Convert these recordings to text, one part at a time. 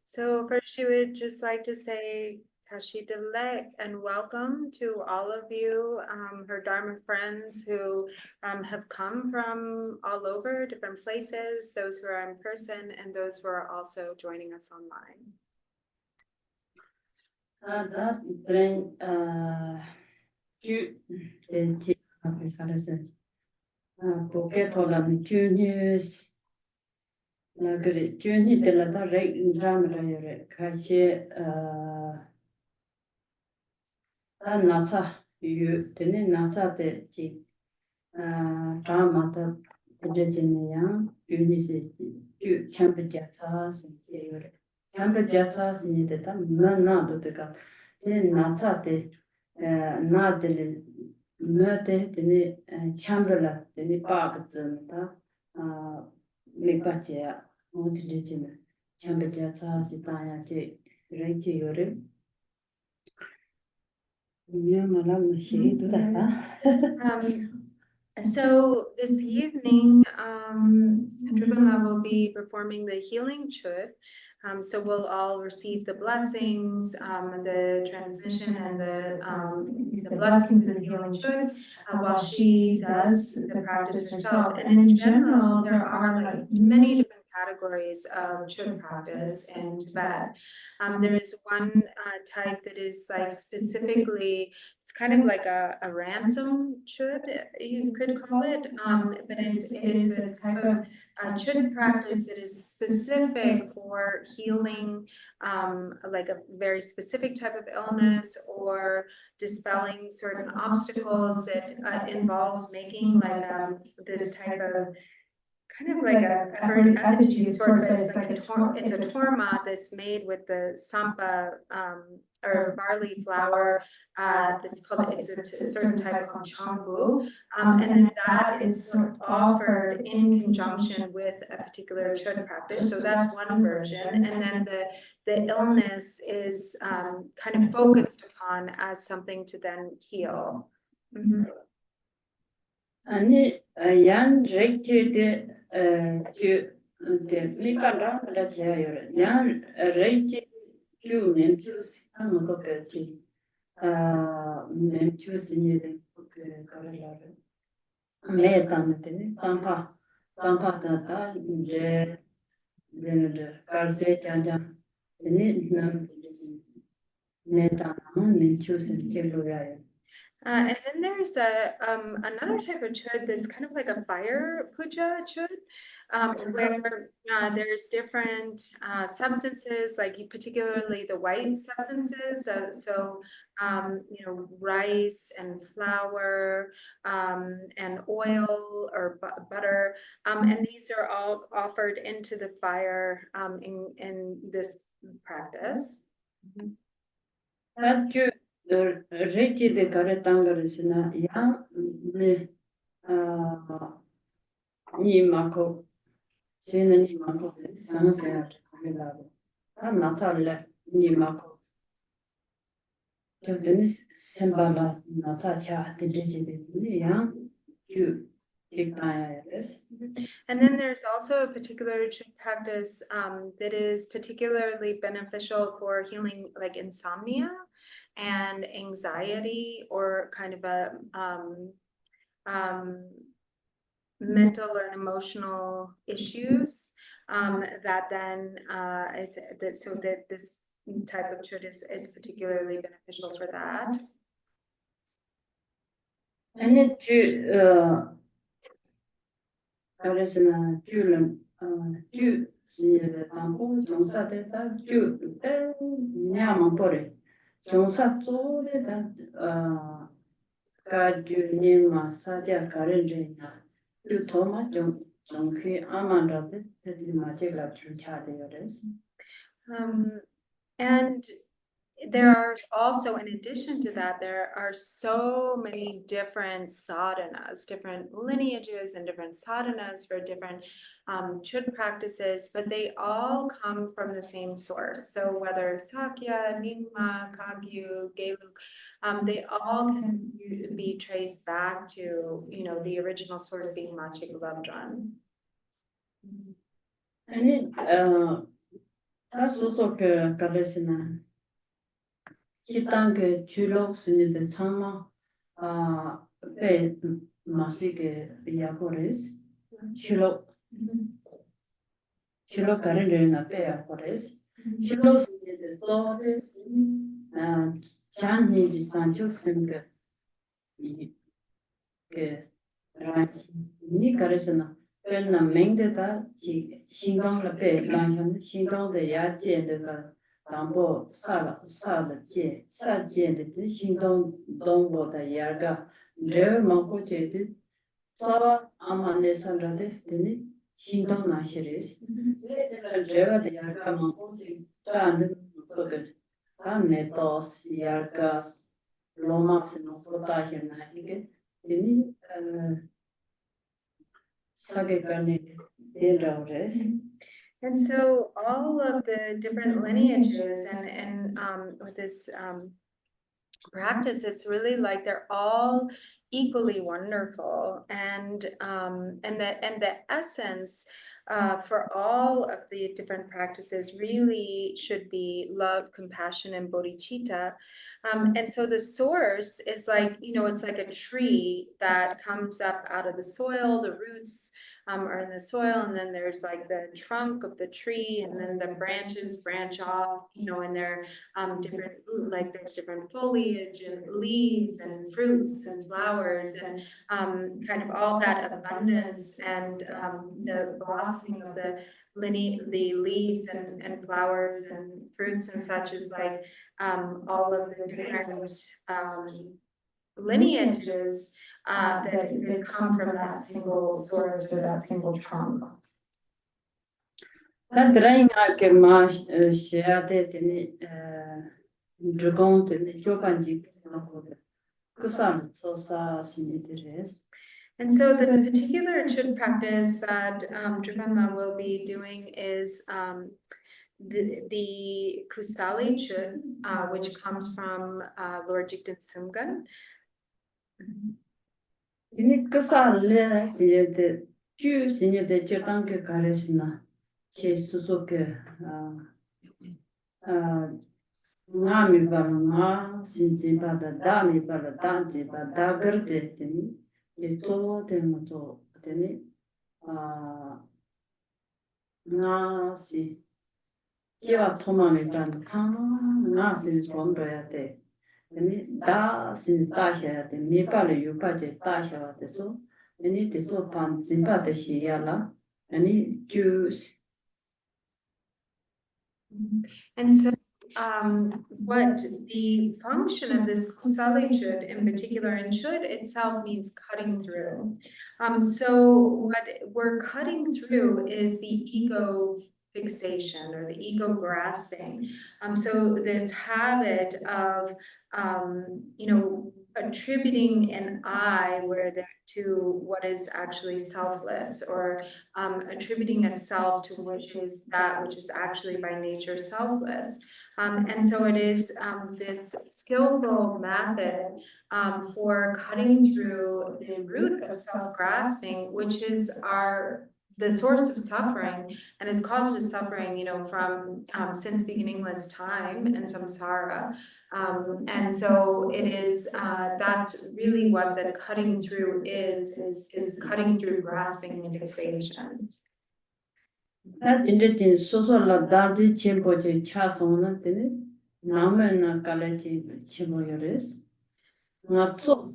So first she would just like to say Tashidalek and welcome to all of you, her Dharma friends who have come from all over different places, those who are in person and those who are also joining us online. So this evening, Drupon will be performing the healing chod. So we'll all receive the blessings, the transmission, and the blessings of the healing chod while she does the practice herself. And in general, there are like many different categories of chod practice in Tibet. There is one type that is like specifically, it's kind of like a ransom chud, you could call it, but it's a type of chud practice that is specific for healing like a very specific type of illness or dispelling certain obstacles that involves making like this type of kind of like a effigy of sorts, but it's like it's a torma that's made with the sampa or barley flour that's called, it's a certain type called chambu, and then that is sort of offered in conjunction with a particular chod practice. So that's one version, and then the illness is kind of focused upon as something to then heal. 아니, 양 레이트데 리반다 라지아요. 양 레이트 큐는 하는 거 같지. 멘추스니데 그 가라라를. 메탄데 담파다다 이제 되는데 가르세 잔자. 네 메탄 멘추스 켈로야요. And then there's another type of chud that's kind of like a fire puja chud, where there's different substances, like particularly the white substances. So you know, rice and flour and oil or butter, and these are all offered into the fire in this practice. 레지데 가르탄가르스나 야네 니마코 세는 니마코 상세야 하라고 다 나타래 니마코 저는 셈발라 나타차 데지데 야규 And then there's also a particular practice that is particularly beneficial for healing like insomnia and anxiety or kind of a mental or emotional issues that then so that this type of chud is particularly beneficial for that. And it 그래서는 줄은 주시에 담보 정사대다 주 냐만 버리 정사 쪽에다 가주님마 사자 가른데나 주 도마 좀 정khi 아만라데 되게 맞게라 줄 차대요레스. And there are also, in addition to that, there are so many different sadhanas, different lineages and different sadhanas for different chud practices, but they all come from the same source. So whether Sakya, Nyingma, Kagyu, Gelug, they all can be traced back to, the original source being Machik Labdran. 아니 다 소소게 가르치나 기타게 줄로 쓰는데 참마 배 마시게 야고레스 줄로 가르르나 배 야고레스 줄로 쓰는데 또데 잔니지 산초 쓴게 이게 라치 니 가르치나那明的他心当了被当成心当的牙界那个当波杀了界杀界的心当当波的牙个这么过去的杀了阿曼的杀了的呢心当那些人这个的牙个么过去干的这个干没到牙个罗马是弄不大些那些个呢And so all of the different lineages and with this practice, it's really like they're all equally wonderful, and the essence for all of the different practices really should be love, compassion, and bodhicitta. And so the source is like, it's like a tree that comes up out of the soil. The roots are in the soil, and then there's like the trunk of the tree, and then the branches branch off, and they're different, like there's different foliage and leaves and fruits and flowers and kind of all that abundance and the blossoming of the leaves and flowers and fruits and such is like all of the different lineages that come from that single source or that single trunk. And so the particular chud practice that Drupon will be doing is the Kusali chud, which comes from Lord Jigten Sumgun. Nga mi bala nga sinji bada da mi bala da ji bada da garde teni ye to teni to teni nga si kiwa thoma mi bala chama nga si kondo ya te teni da si da ya te mi bala yu ba je da ya te so teni te so pan jimba de shi ya la teni juice. And so what the function of this kusali chud in particular, and chud itself means cutting through. So what we're cutting through is the ego fixation or the ego grasping. So this habit of, attributing an I to what is actually selfless, or attributing a self to which is that which is actually by nature selfless. And so it is this skillful method for cutting through the root of self-grasping, which is the source of suffering and has caused us suffering, from since beginningless time and samsara. And so it is, that's really what the cutting through is cutting through grasping and fixation. 나 진짜 소소라 다지 쳔보지 차송나 되네 나면나 갈레지 쳔보여레스 나초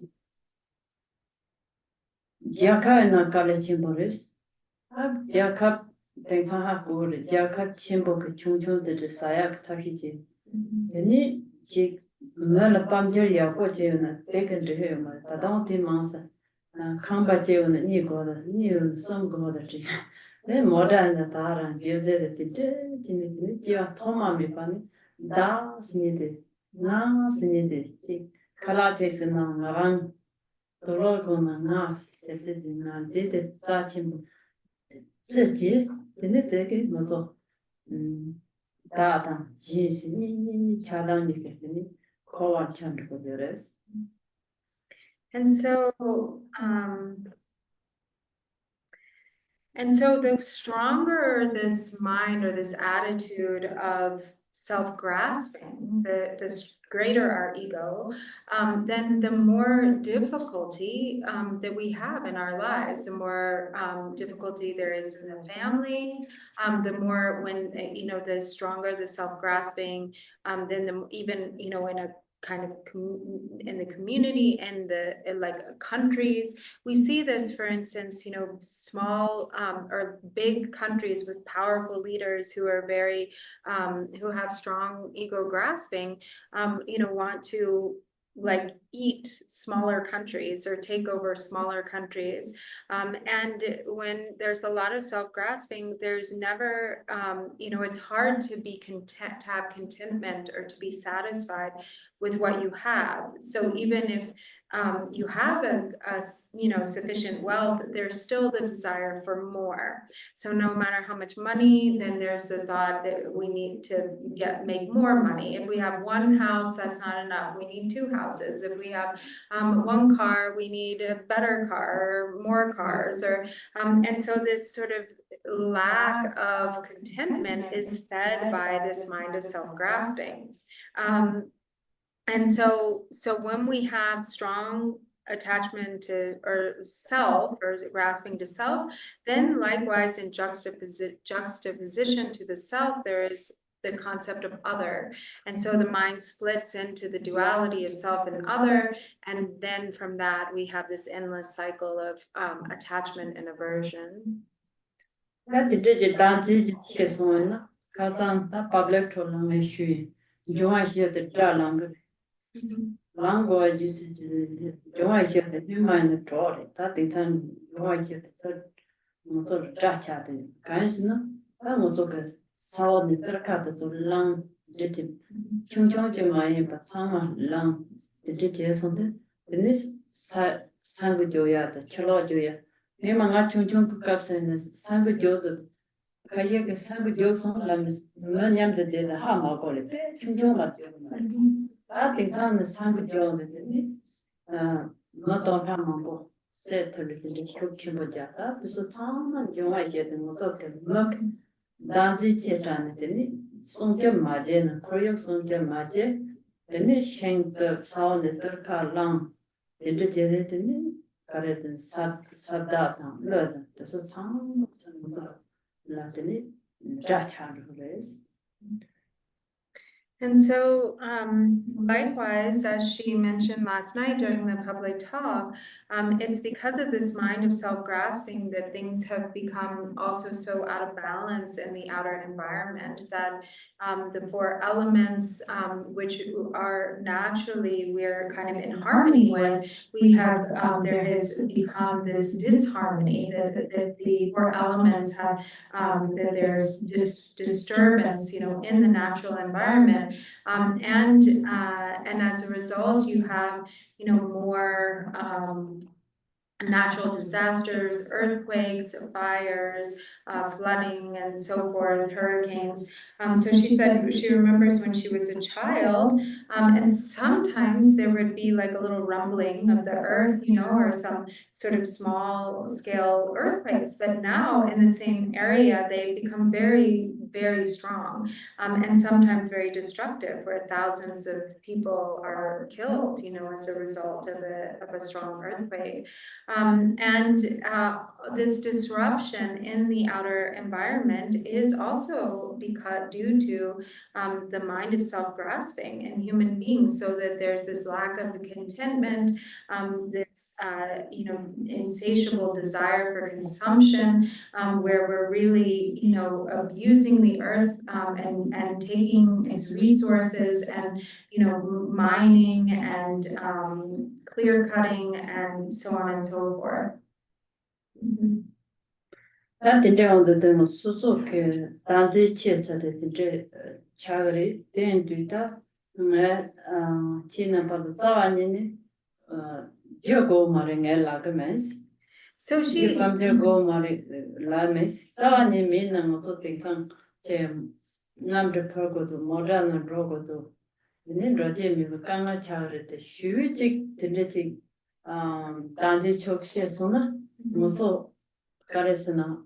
야카나 갈레지 보레스 아 야카 땡사하고 야카 쳔보그 총총들 사약 타히지 되니 지 멀 밤저야 고제나 되근데 뭐 다다한테 만사 칸바제오나 니고다 니 성고다 지 네 모던의 다른 비즈에 되게 진짜 지와 토마미 반이 다 신이데 na sinide ti kala te sina ngarang dolo gona na te na de ta chim zhe de de mozo da da ji si ni cha dang ni ke ni ko wa chan ko de. And so, the stronger this mind or this attitude of self-grasping, the greater our ego, then the more difficulty that we have in our lives, the more difficulty there is in the family, the more when, the stronger the self-grasping, then even, in a kind of in the community and like countries. We see this, for instance, small or big countries with powerful leaders who are very, who have strong ego grasping, want to like eat smaller countries or take over smaller countries. And when there's a lot of self-grasping, there's never, it's hard to be content, to have contentment or to be satisfied with what you have. So even if you have a sufficient wealth, there's still the desire for more. So no matter how much money, then there's the thought that we need to make more money. If we have one house, that's not enough. We need two houses. If we have one car, we need a better car or more cars. Or and so this sort of lack of contentment is fed by this mind of self-grasping. And so when we have strong attachment to or self or grasping to self, then likewise in juxtaposition to the self, there is the concept of other. And so the mind splits into the duality of self and other. And then from that, we have this endless cycle of attachment and aversion. Lango joa che de human trore ta de tan joa che de mo to cha cha de kan na ta mo to ke sao ni tra ka de to lang de ti chung chung che ma ye pa sa ma lang de che so de ne sa sang jo ya de chlo jo ya ne ma nga chung chung ku kap se ne sang jo de ka ye ke sang jo so la me nyam de ha ma ko le pe chung chung la jo I think some the sang job not on Tamambo said to the Chimojata, so Tom and Joa get the Motok look Danzi Chetan, Sonja Majen, Korea Sonja Maje, then it shanked the sound the Turka long, indicated Karet and Sadata, Lud, the Sultan, Latini, Jachan race. And so, likewise, as she mentioned last night during the public talk, it's because of this mind of self-grasping that things have become also so out of balance in the outer environment, that the four elements, which are naturally we're kind of in harmony with, we have, there has become this disharmony, that the four elements have, that there's disturbance, in the natural environment. And as a result, you have, more natural disasters, earthquakes, fires, flooding, and so forth, hurricanes. So she said she remembers when she was a child, and sometimes there would be like a little rumbling of the earth, or some sort of small scale earthquakes. But now in the same area, they become very, very strong, and sometimes very destructive, where thousands of people are killed, as a result of a strong earthquake. This disruption in the outer environment is also due to the mind of self-grasping in human beings, so that there's this lack of contentment, this insatiable desire for consumption, where we're really, abusing the earth and taking its resources and, mining and clear cutting and so on and so forth. That the on the so ke danzi che sa de chagri den du da China Palu Zawani, Jogo Maringella Games. So she, come to go Mari Lames, Zawani mean and also think some number pergo to modern drogo to the Nindra Jimmy Kanga Chari, the Shuichik, the knitting, Danji Chokshi Sona, Moto Karesana.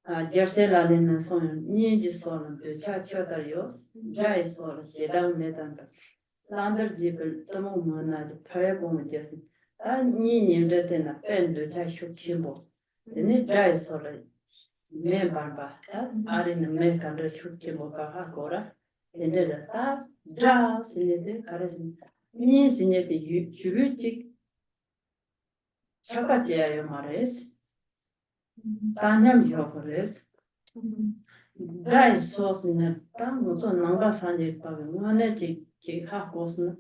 Jersela in son, Niji son, the Chachotarios, Jai sol, Shedam Medan. Lander Jibble, Tomo Mona, the Parabon Jessie. Nini written a pen to Chashuk Chimbo. The net Jai sol, Me Barba, are in American Rashuk Chimbo Kahakora. And then a jazz in the caressing. Nis in the Churuchik Chakatia Mares. Tanyam Jofores. Dry sauce in a town was on Nanga Sanjay Pagan, one egg, half gosen,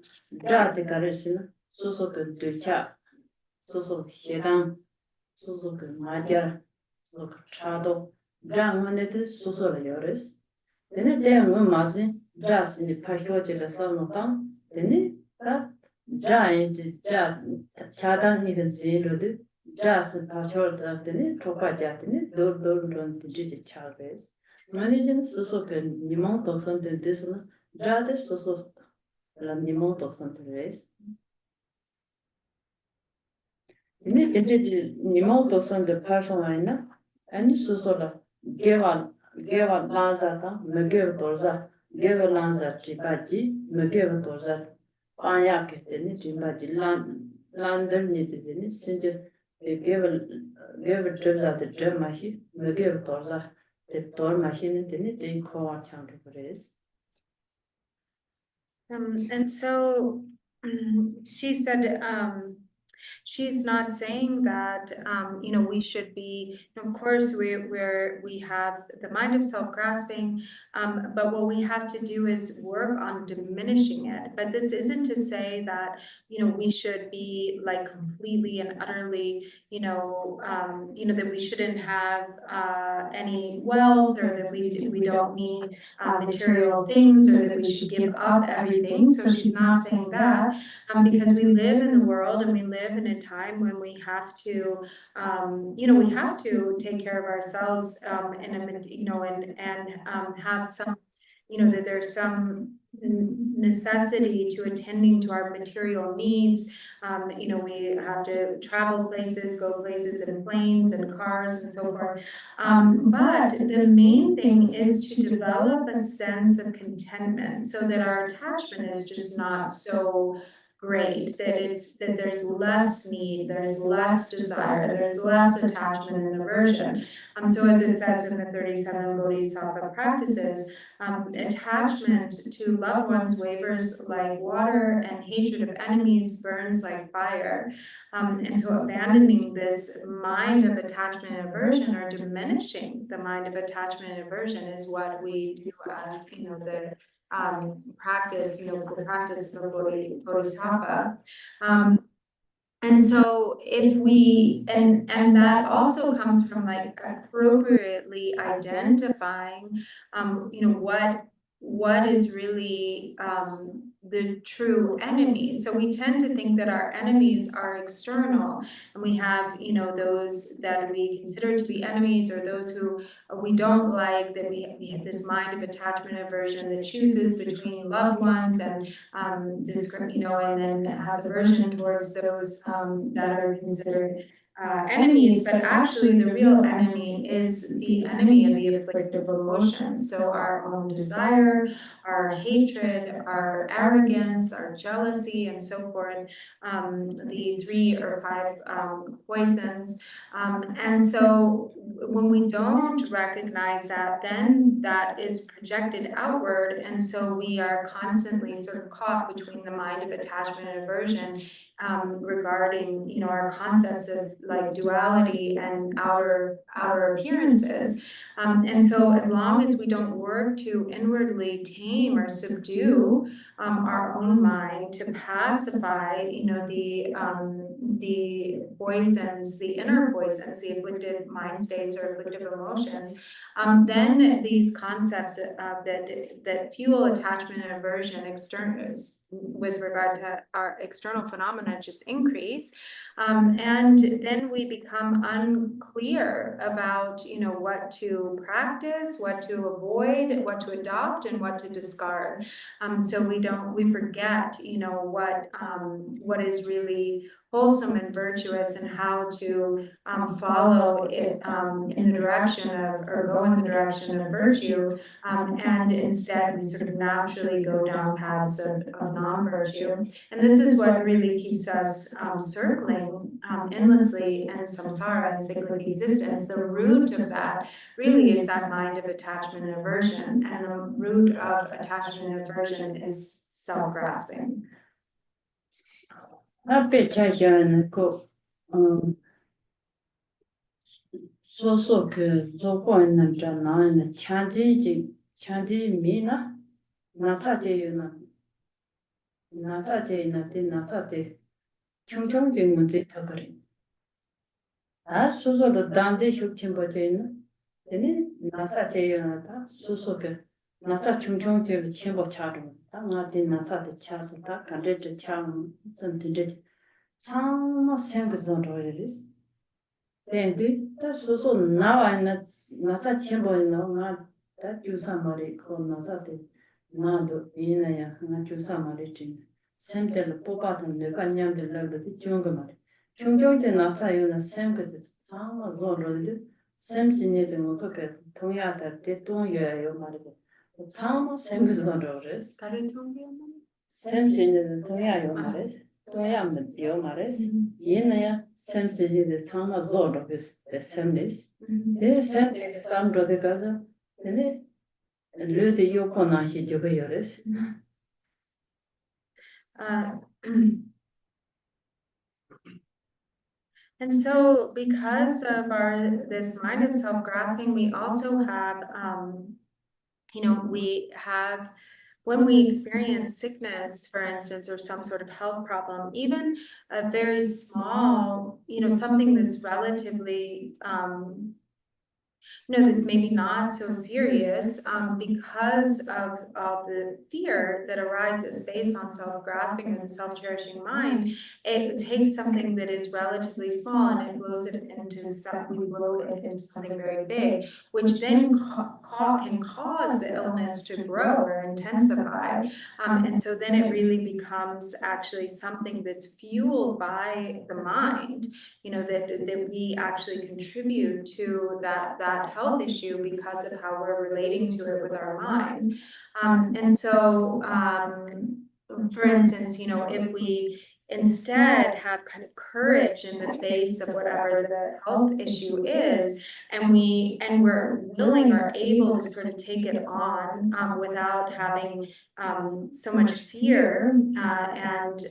dry the garrison, so good to chat, so shedan, so good, my dear, look, Chado, dran one it is so yours. Then it then one mazin, just in the package the son of town, then it that giant chadan even zero. Just a patchwork of the net, Tropa Jatini, don't the digit child base. Managing Suso can Nimont of something this one, Jade Suso la Nimont of something race. In it, Nimont of some the person and Susola gave a Lanzata, Megave Torza, gave a Lanza Chipaji, Megave Torza, Payak, the Nichimaji Lander needed in it, they gave a trip at the drum machine, we gave Torza, the door machine, and it didn't call our town to raise. and so she said, she's not saying that, we should be, of course, we have the mind of self-grasping, but what we have to do is work on diminishing it. But this isn't to say that, we should be like completely and utterly, that we shouldn't have any wealth, or that we don't need material things, or that we should give up everything. So she's not saying that, because we live in the world, and we live in a time when we have to, we have to take care of ourselves, and have some, that there's some necessity to attending to our material needs. We have to travel places, go places in planes and cars and so forth. But the main thing is to develop a sense of contentment, so that our attachment is just not so great, that there's less need, there's less desire, there's less attachment and aversion. So as it says in the 37 Bodhisattva practices, attachment to loved ones wavers like water, and hatred of enemies burns like fire. And so abandoning this mind of attachment and aversion, or diminishing the mind of attachment and aversion, is what we do as, the practice, the practice of Bodhisattva. And so if we, and that also comes from like appropriately identifying, what is really the true enemy. So we tend to think that our enemies are external, and we have, those that we consider to be enemies, or those who we don't like, that we have this mind of attachment and aversion that chooses between loved ones, and and then has aversion towards those that are considered enemies. But actually, the real enemy is the enemy of the afflictive emotions. So our own desire, our hatred, our arrogance, our jealousy, and so forth, the 3 or 5 poisons. And so when we don't recognize that, then that is projected outward, and so we are constantly sort of caught between the mind of attachment and aversion, regarding, our concepts of like duality and outer appearances. And so as long as we don't work to inwardly tame or subdue our own mind to pacify, the poisons, the inner poisons, the afflictive mind states or afflictive emotions, then these concepts that fuel attachment and aversion with regard to our external phenomena just increase. And then we become unclear about, what to practice, what to avoid, what to adopt, and what to discard. So we forget, what is really wholesome and virtuous, and how to follow it in the direction of, or go in the direction of virtue, and instead we sort of naturally go down paths of non-virtue. And this is what really keeps us circling endlessly in samsara and cyclic existence. The root of that really is that mind of attachment and aversion, and the root of attachment and aversion is self-grasping. So que zoko en jana en chanji mina nasa je na nasa de chung jing mun je ta gare so de dande shuk chen bo je na deni nasa je na ta so que nasa chung je chen bo cha ru ta nga de nasa de cha so ta kan de cha san de chang ma sen ge zon ro is Then, that's also now I'm not a chamber, not that you somebody called Nazate, not in a Nachu Same tell the Popat and the Kanyam the level the Jungamari. Chungjo the Nata you the same with the Sam was already, same senior the Motoka, Tonya that they don't your mother. The town was same as not always. Same senior the Tonya your mother. Toyam the your mother. Yenaya. Semsiji the Tama Zord of the Semlis. They sent some brother Gaza, and they Ludi Yokonashi Jubayores. And so, because of this mind of self-grasping, we also have, when we experience sickness, for instance, or some sort of health problem, even a very small, something that's relatively, that's maybe not so serious, because of the fear that arises based on self-grasping and the self-cherishing mind. It takes something that is relatively small and it blows it into something very big, which then can cause the illness to grow or intensify. And so then it really becomes actually something that's fueled by the mind, that we actually contribute to that health issue because of how we're relating to it with our mind. And so, for instance, if we instead have kind of courage in the face of whatever the health issue is, and we're willing or able to sort of take it on without having so much fear and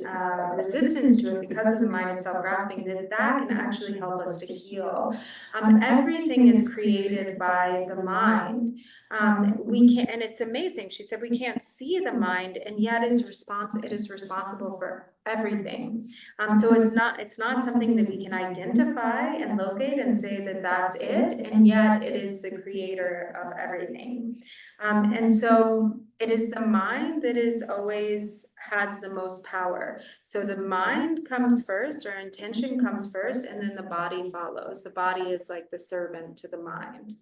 resistance to it because of the mind of self-grasping, that can actually help us to heal. Everything is created by the mind. We can't, and it's amazing. She said we can't see the mind, and yet it is responsible for everything. So it's not something that we can identify and locate and say that that's it, and yet it is the creator of everything. And so it is the mind that has the most power. So the mind comes first, our intention comes first, and then the body follows. The body is like the servant to the mind.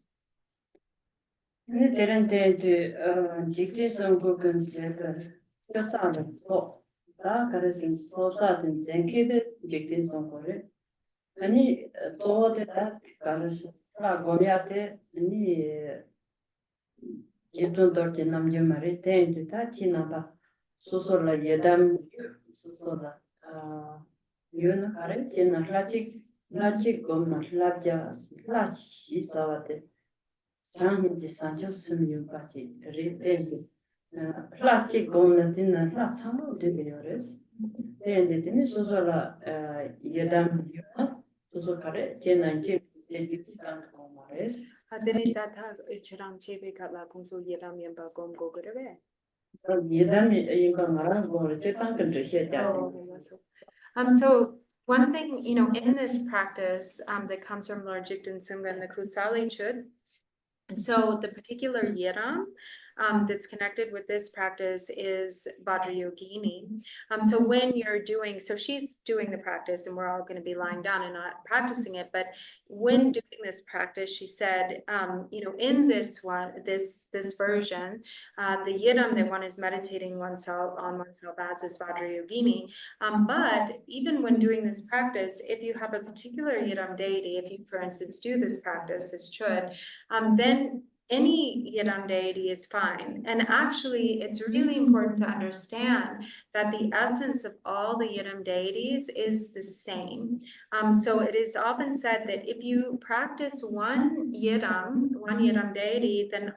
Dorte namjamare ten ta chinaba sosola yedam sosola yuna kare china lachik gomna labja lachi sawate chanji sancho simyu pachi ritensi lachik gomna dinna lachamo debeyores ten sosola yedam yuna soso kare china chip dejutan komores Aderita ta chirang chebe katla kungso yeram yamba gom go gurave. So one thing, in this practice, that comes from Lord Jigten Sungha and the Kusali Chud. So the particular yiram that's connected with this practice is Vajrayogini. So when you're doing, so she's doing the practice and we're all going to be lying down and not practicing it. But when doing this practice, she said, in this version, the yiram that one is meditating on oneself as is Vajrayogini. But even when doing this practice, if you have a particular yiram deity, if you, for instance, do this practice, this chud, then any Yidam deity is fine. And actually, it's really important to understand that the essence of all the Yidam deities is the same. So it is often said that if you practice one Yidam deity, then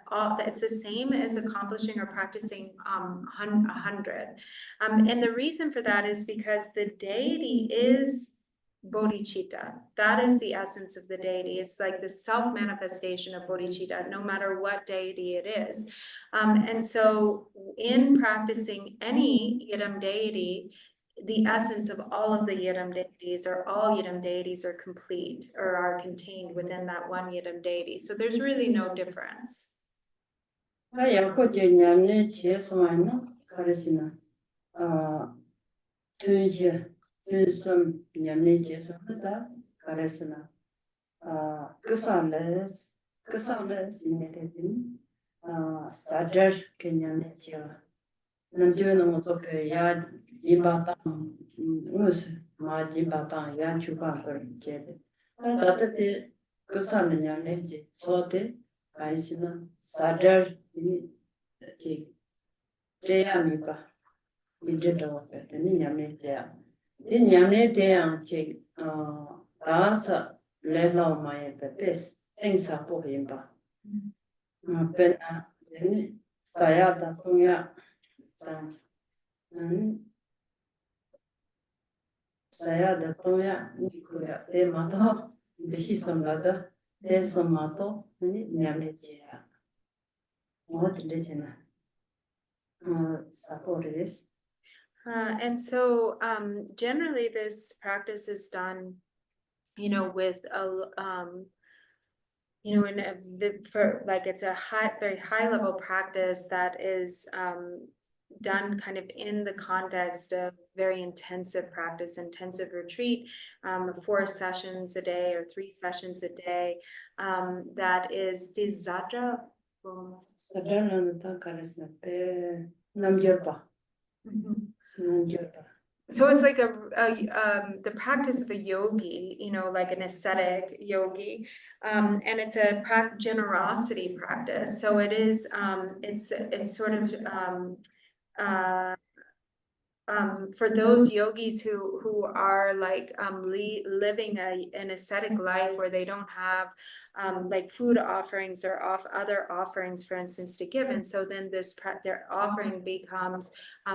it's the same as accomplishing or practicing 100. And the reason for that is because the deity is bodhicitta. That is the essence of the deity. It's like the self-manifestation of bodhicitta, no matter what deity it is. And so in practicing any Yidam deity, the essence of all of the Yidam deities, or all Yidam deities, are complete or are contained within that one Yidam deity. So there's really no difference. Some Yamni Karesana Casales in it, Sadar Kenyan Namjuan was okay, Yad Yibatan Mus, my Jibatan, Yan Chupa, Jed. That the Casan Yamne, Sote, Karesana, Sadar in Jayamipa. We did all that, and Yamne. In Yamne Deang, Asa Lelo my best things are for him. Pena Sayata Punya Sayada Punya Nikuya de Mato, the Shisomada, there's some mato, and Yamne. What religion? Support is. And so generally this practice is done, with it's a very high level practice that is done kind of in the context of very intensive practice, intensive retreat, 4 sessions a day or 3 sessions a day. That is the Zadra. So it's like the practice of a yogi, like an ascetic yogi, and it's a generosity practice. So it is, it's sort of for those yogis who are like living an ascetic life where they don't have like food offerings or other offerings, for instance, to give, and so then their offering becomes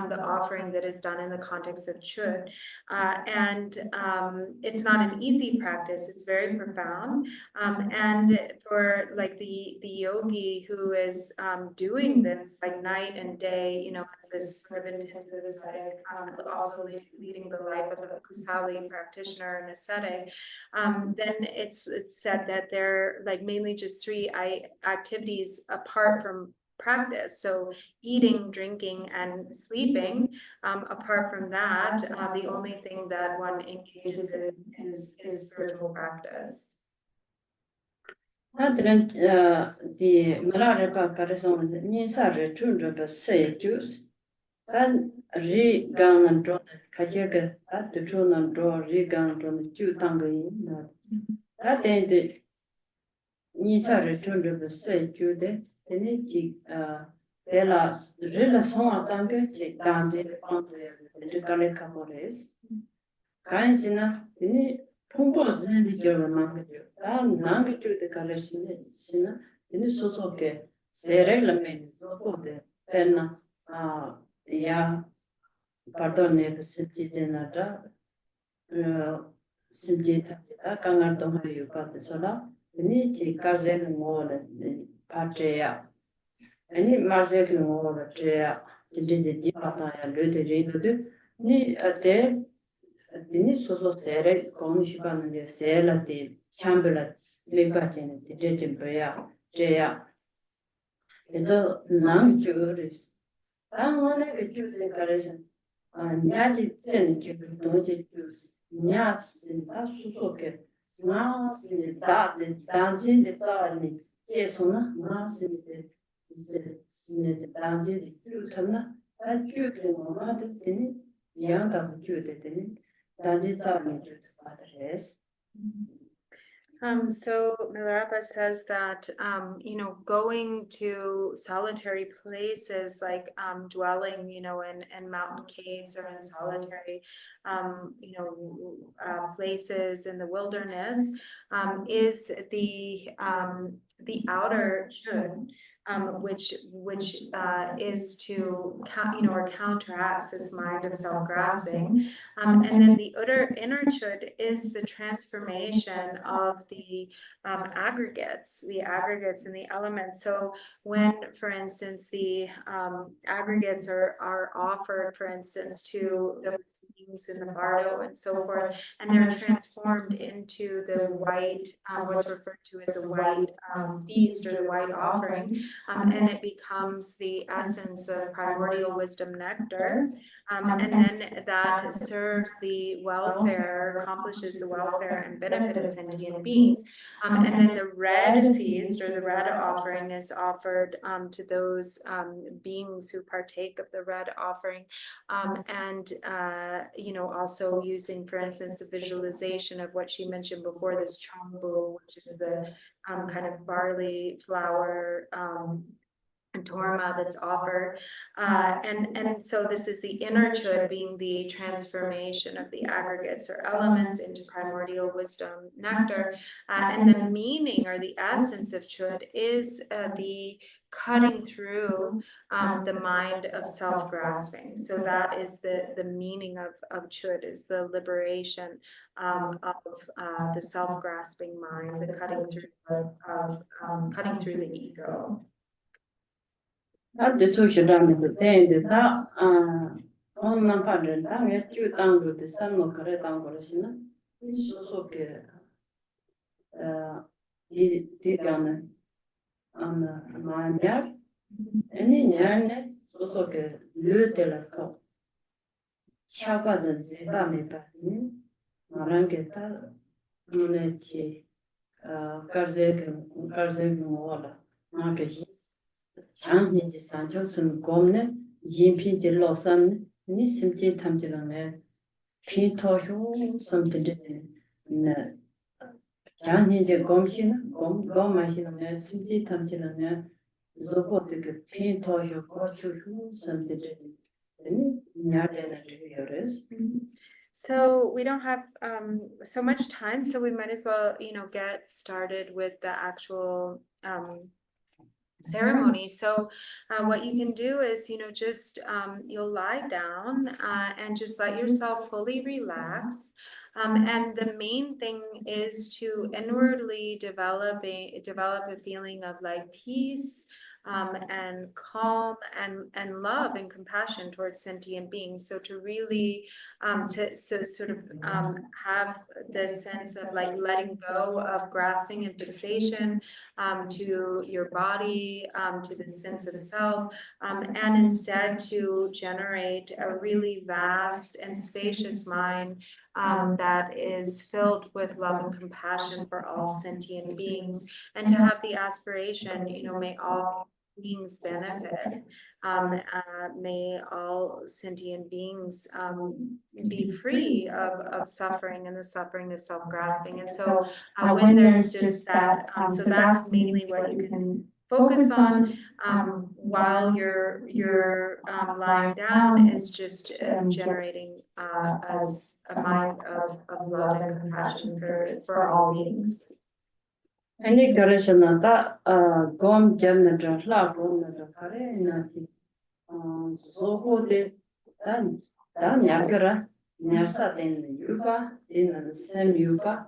the offering that is done in the context of chud, and it's not an easy practice. It's very profound, and for like the yogi who is doing this like night and day, as this sort of intensive ascetic, also leading the life of a Kusali practitioner and ascetic, then it's said that they're like mainly just 3 activities apart from practice. So eating, drinking, and sleeping. Apart from that, the only thing that one engages in is spiritual practice. The Malarepa Carson, Nisare Chundra say juice. And re-gang and draw Kajaka at the tune and draw re-gang from the Jew Tango. That ain't the Nisa returned to the state, Jude, the Niji, Della Relation Tango, Dance, the Galacapores. Kaisina, the Pumpos and the German, and Nanga to the Galacina, in the Sosoke, Serelame, the Penna, yeah, pardon, Sinjita, Sinjita, Kangaton, you got the soda, the Niji Kazen more than Patria, and it Marzel more Trea, 진짜 디바다야 르데리도 니 어때 드니 소소 세레 공시바는 게 세라티 참블라 리바체는 디제진 버야 제야 그래서 난 주르스 당원에 그 주된 거래서 냐지 전 주, 동지 주스 냐스 다 수소게 나스 다 단지 싸니 제소나 나스 이제 단지 주잖아 아 주게 뭐가도 되니 양다 주게 되니 단지 싸니 주 받으레스 So Milarepa says that, going to solitary places like dwelling, in mountain caves or in solitary, places in the wilderness is the outer should. Which is to or counteracts this mind of self-grasping, and then the inner chud is the transformation of the aggregates and the elements. So when, for instance, the aggregates are offered, for instance, to those beings in the bardo and so forth, and they're transformed into the white, what's referred to as the white feast or the white offering. And it becomes the essence of primordial wisdom nectar. And then that serves the welfare, accomplishes the welfare and benefit of sentient beings. And then the red feast or the red offering is offered to those beings who partake of the red offering. And also using, for instance, the visualization of what she mentioned before, this chambu, which is the kind of barley flour and torma that's offered, and so this is the inner chud being the transformation of the aggregates or elements into primordial wisdom nectar, and the meaning or the essence of chud is the cutting through the mind of self-grasping. So that is the meaning of chud, is the liberation of the self-grasping mind, the cutting through the ego. 앞에 조시라는 그 때인데다 엄마 padre 당에 주 당도 대산로 그래 당거시나 소소게 디디가는 마냐 아니 냐네 소소게 르텔라코 샤바든 제바메 바니 마랑게타 문에치 까르제그 모라 나게 장년지 산정선 곰네 진피지 로산 니 심지 탐지랑에 피토효 섬들이 네 장년지 곰시는 곰마시는 심지 탐지랑에 조보드게 피토효 고추효 섬들이 니 냐데나 리어스. So we don't have so much time, so we might as well, get started with the actual ceremony. So what you can do is, just you'll lie down and just let yourself fully relax. And the main thing is to inwardly develop a feeling of like peace and calm and love and compassion towards sentient beings. So to really have this sense of like letting go of grasping and fixation to your body, to the sense of self, and instead to generate a really vast and spacious mind that is filled with love and compassion for all sentient beings, and to have the aspiration, may all beings benefit. May all sentient beings be free of suffering and the suffering of self-grasping. And so when there's just that, so that's mainly what you can focus on while you're lying down, is just generating as a mind of love and compassion for all beings. Any garishana gom jamnadra la gomnadra kare nati zoho de dan nyagara nyarsa den yuba in sem yuba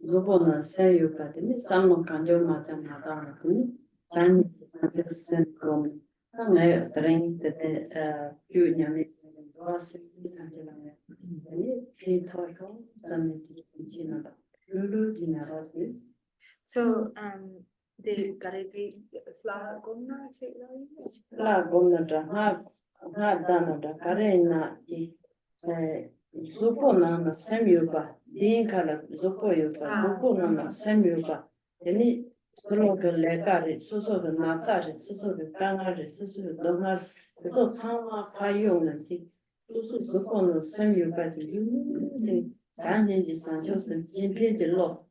zobo na sem yuba de samno kanjo mata mata kuni chan sen gom 네, 드링 때 유념이 도와서 이탄지라면 아니 피터고 잠이 지나다 룰루 지나라지 So, the Garibi flag gomna 라 곰나다 하 다나다 가레나 이 조포나나 셈유바 딩카라 조포유바 조포나나 셈유바 아니 그런 그 레가리 소소의 나자리 소소의 강아리 소소의 동아리 그거 참아 파용는지 소소 조건은 셈유바지 유지 잔인지 산조스 진피들로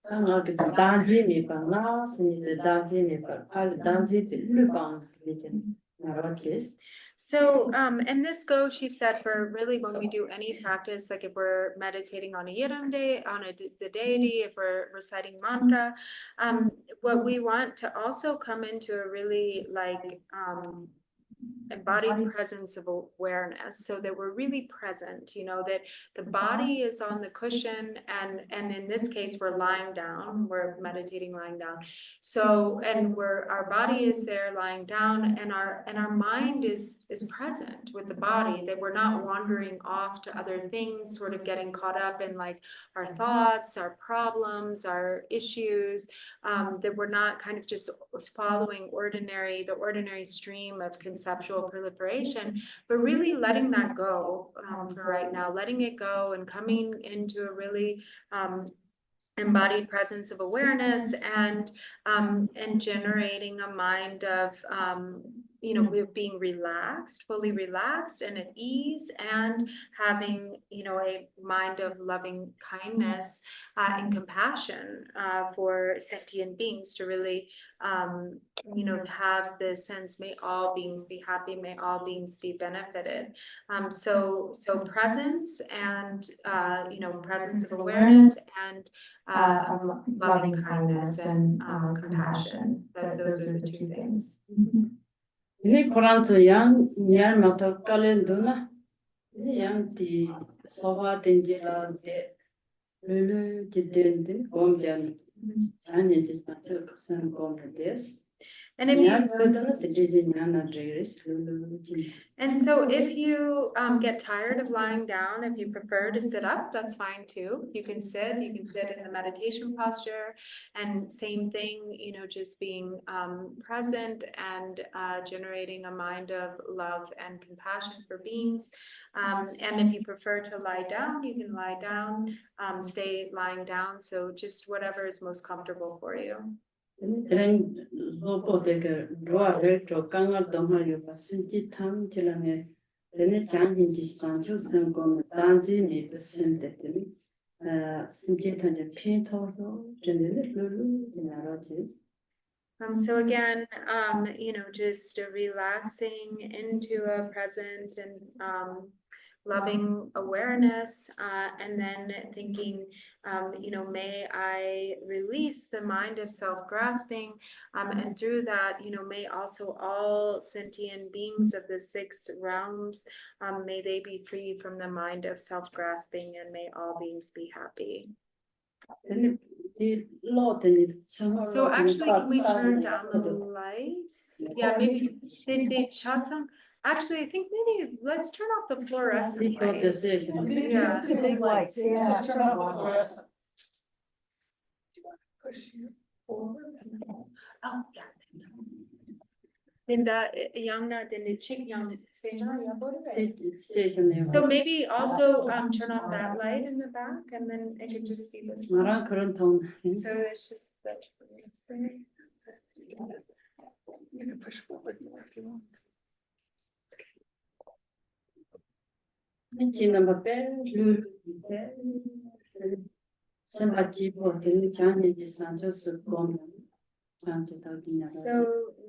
강아게 단지미바 나스니 단지미바 팔 단지비 루방 이제 나라지스 So, and this goes, she said, for really when we do any practice, like if we're meditating on a Yidam day, on the deity, if we're reciting mantra, what we want to also come into a really like, embodied presence of awareness, so that we're really present, you know, that the body is on the cushion, and in this case we're lying down, we're meditating lying down, so and our body is there lying down, and our mind is present with the body, that we're not wandering off to other things, sort of getting caught up in like our thoughts, our problems, our issues, that we're not kind of just following the ordinary stream of conceptual proliferation, but really letting that go for right now, letting it go and coming into a really embodied presence of awareness, and generating a mind of you know, being relaxed, fully relaxed and at ease, and having, you know, a mind of loving kindness and compassion for sentient beings, to really you know, have the sense, may all beings be happy, may all beings be benefited. So presence, and you know, presence of awareness, and loving kindness and compassion. Those are the two things. ini Koranto yang nyar mata kalenduna ini yang di soba tenjela de lulu jidende gomjan jani dismantel kusan gomdes And if nyar you kadana tejje nyana dregres lulu And so if you get tired of lying down, if you prefer to sit up, that's fine too. You can sit in the meditation posture, and same thing, you know, just being present and generating a mind of love and compassion for beings. And if you prefer to lie down, you can lie down, stay lying down. So just whatever is most comfortable for you. Tren zopo deke roa retro kanga domhayo pasinti tham tilame rene changin ji sancho sangom danji mi pasinte temi sinti tanje pinto ho rene lulu dinaratis. So again, you know, just relaxing into a present and loving awareness, and then thinking, you know, may I release the mind of self-grasping, and through that, you know, may also all sentient beings of the 6 realms, may they be free from the mind of self-grasping, and may all beings be happy. So actually, can we turn down the lights? Yeah, maybe they shot some. Actually, I think maybe let's turn off the fluorescent lights. Yeah. Too big lights, yeah. Just turn off the fluorescent. Push you forward. Oh, yeah. Linda, Yangna, then the chick Yang, so maybe also turn off that light in the back, and then it could just be this. So it's just that it's there. You can push forward more if you want. So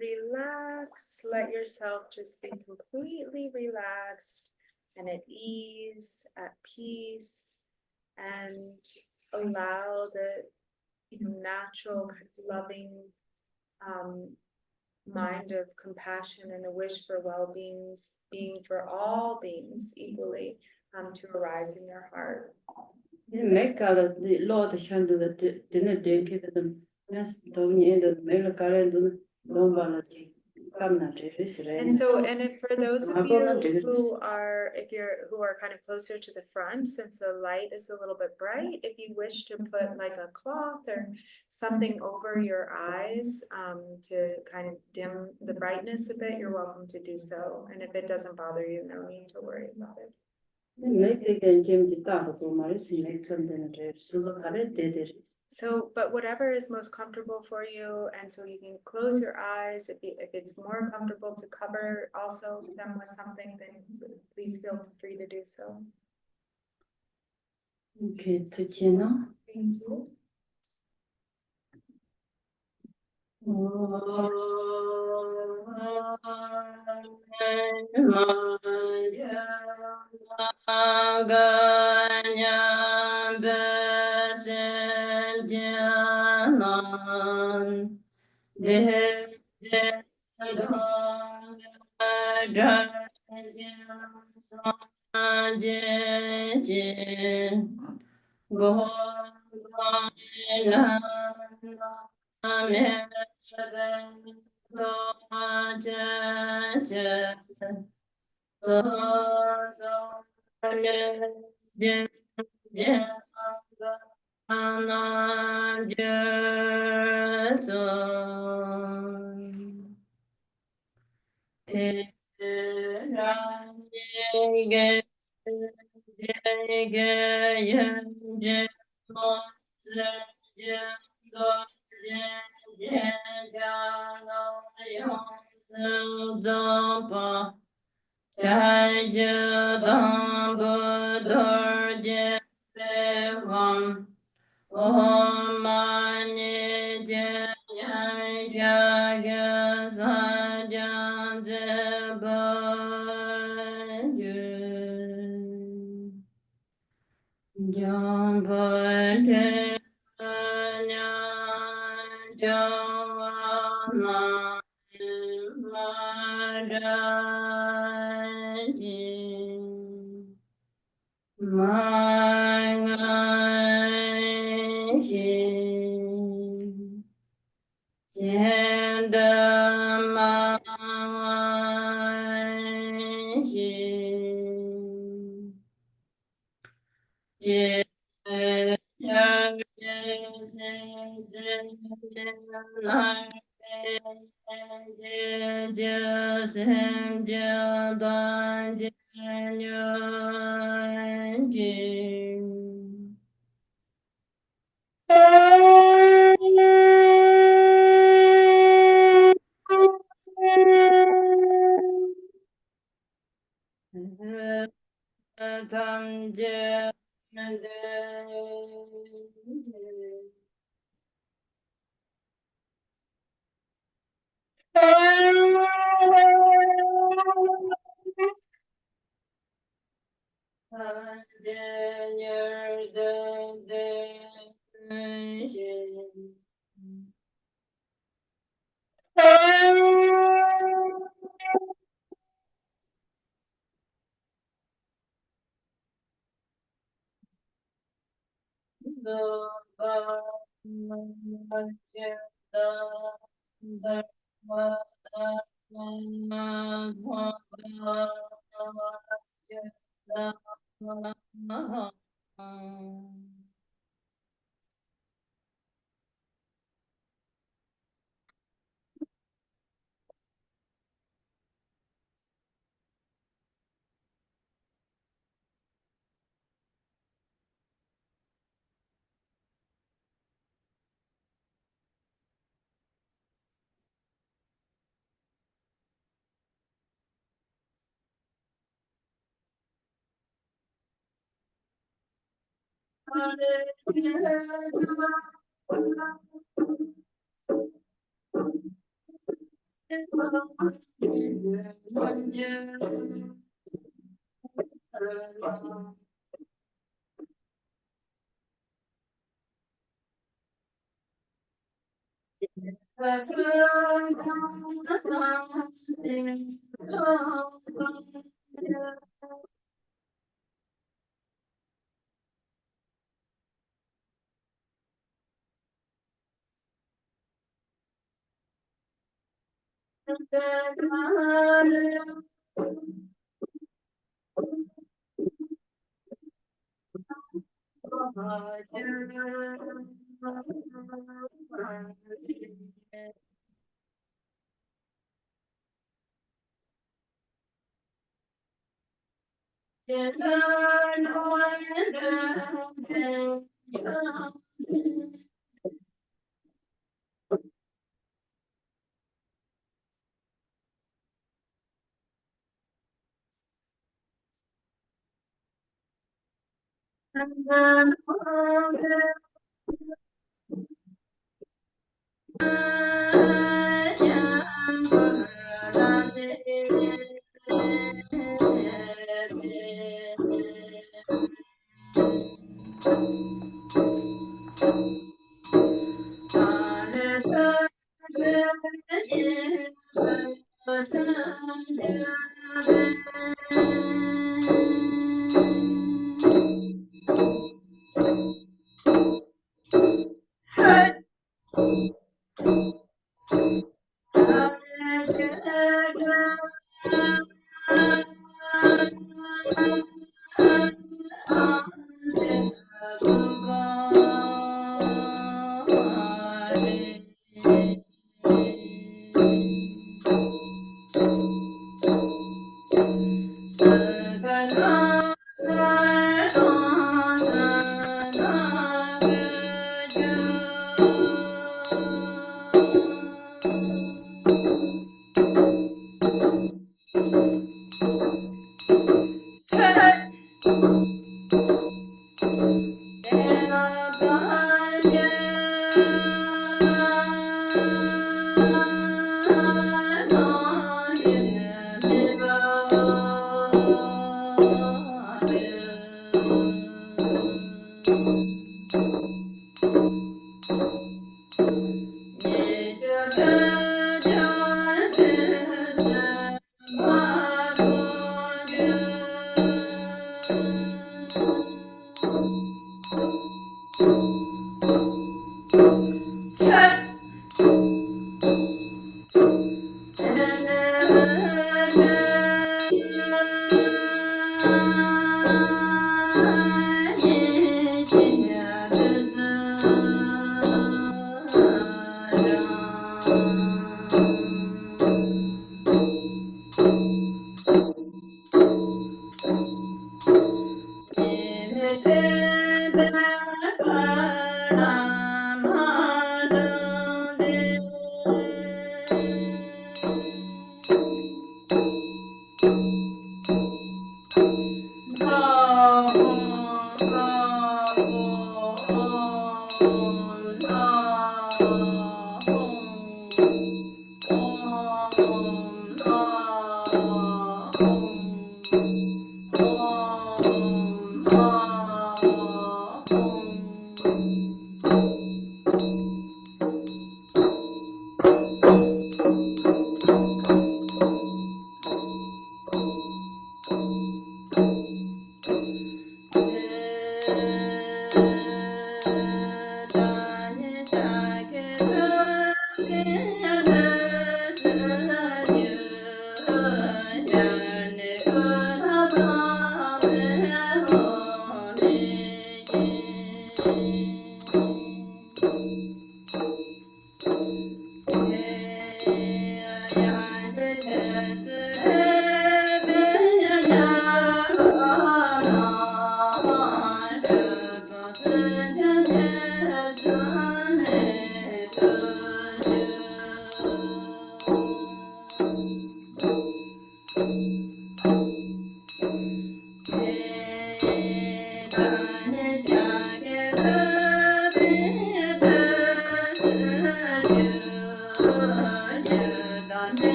relax, let yourself just be completely relaxed and at ease, at peace, and allow the, you know, natural loving mind of compassion and a wish for well-being, being for all beings equally, to arise in your heart. And so, and if for those of Ako na you dito. who are kind of closer to the front, since the light is a little bit bright, if you wish to put like a cloth or something over your eyes, to kind of dim the brightness a bit, you're welcome to do so. And if it doesn't bother you, no need to worry about it. So, but whatever is most comfortable for you, and so you can close your eyes. If it's more comfortable to cover also them with something, then please feel free to do so. Okay, Tachina. Thank you.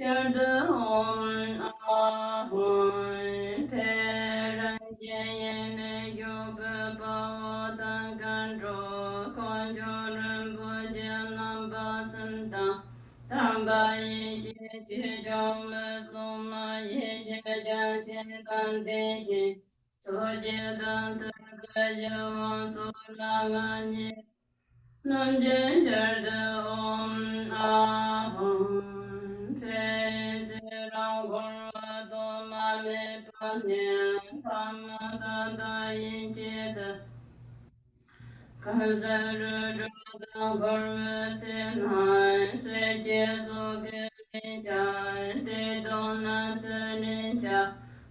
Chod Om Ahum Peranjayane Yoga Bhavadan Kandro Konjoran Bhujanam Basanta Tambayi Chijom Suma Yeshe Jantin Kandeshi Sojedan Tagajavan Sulangani Namje Sharda Om Ahum Pechirang Gurva Mame Panya Kamata Yinchita Kansaru Dragan Gurva Tinhai Sveche Soke Ninja Te Donat Ninja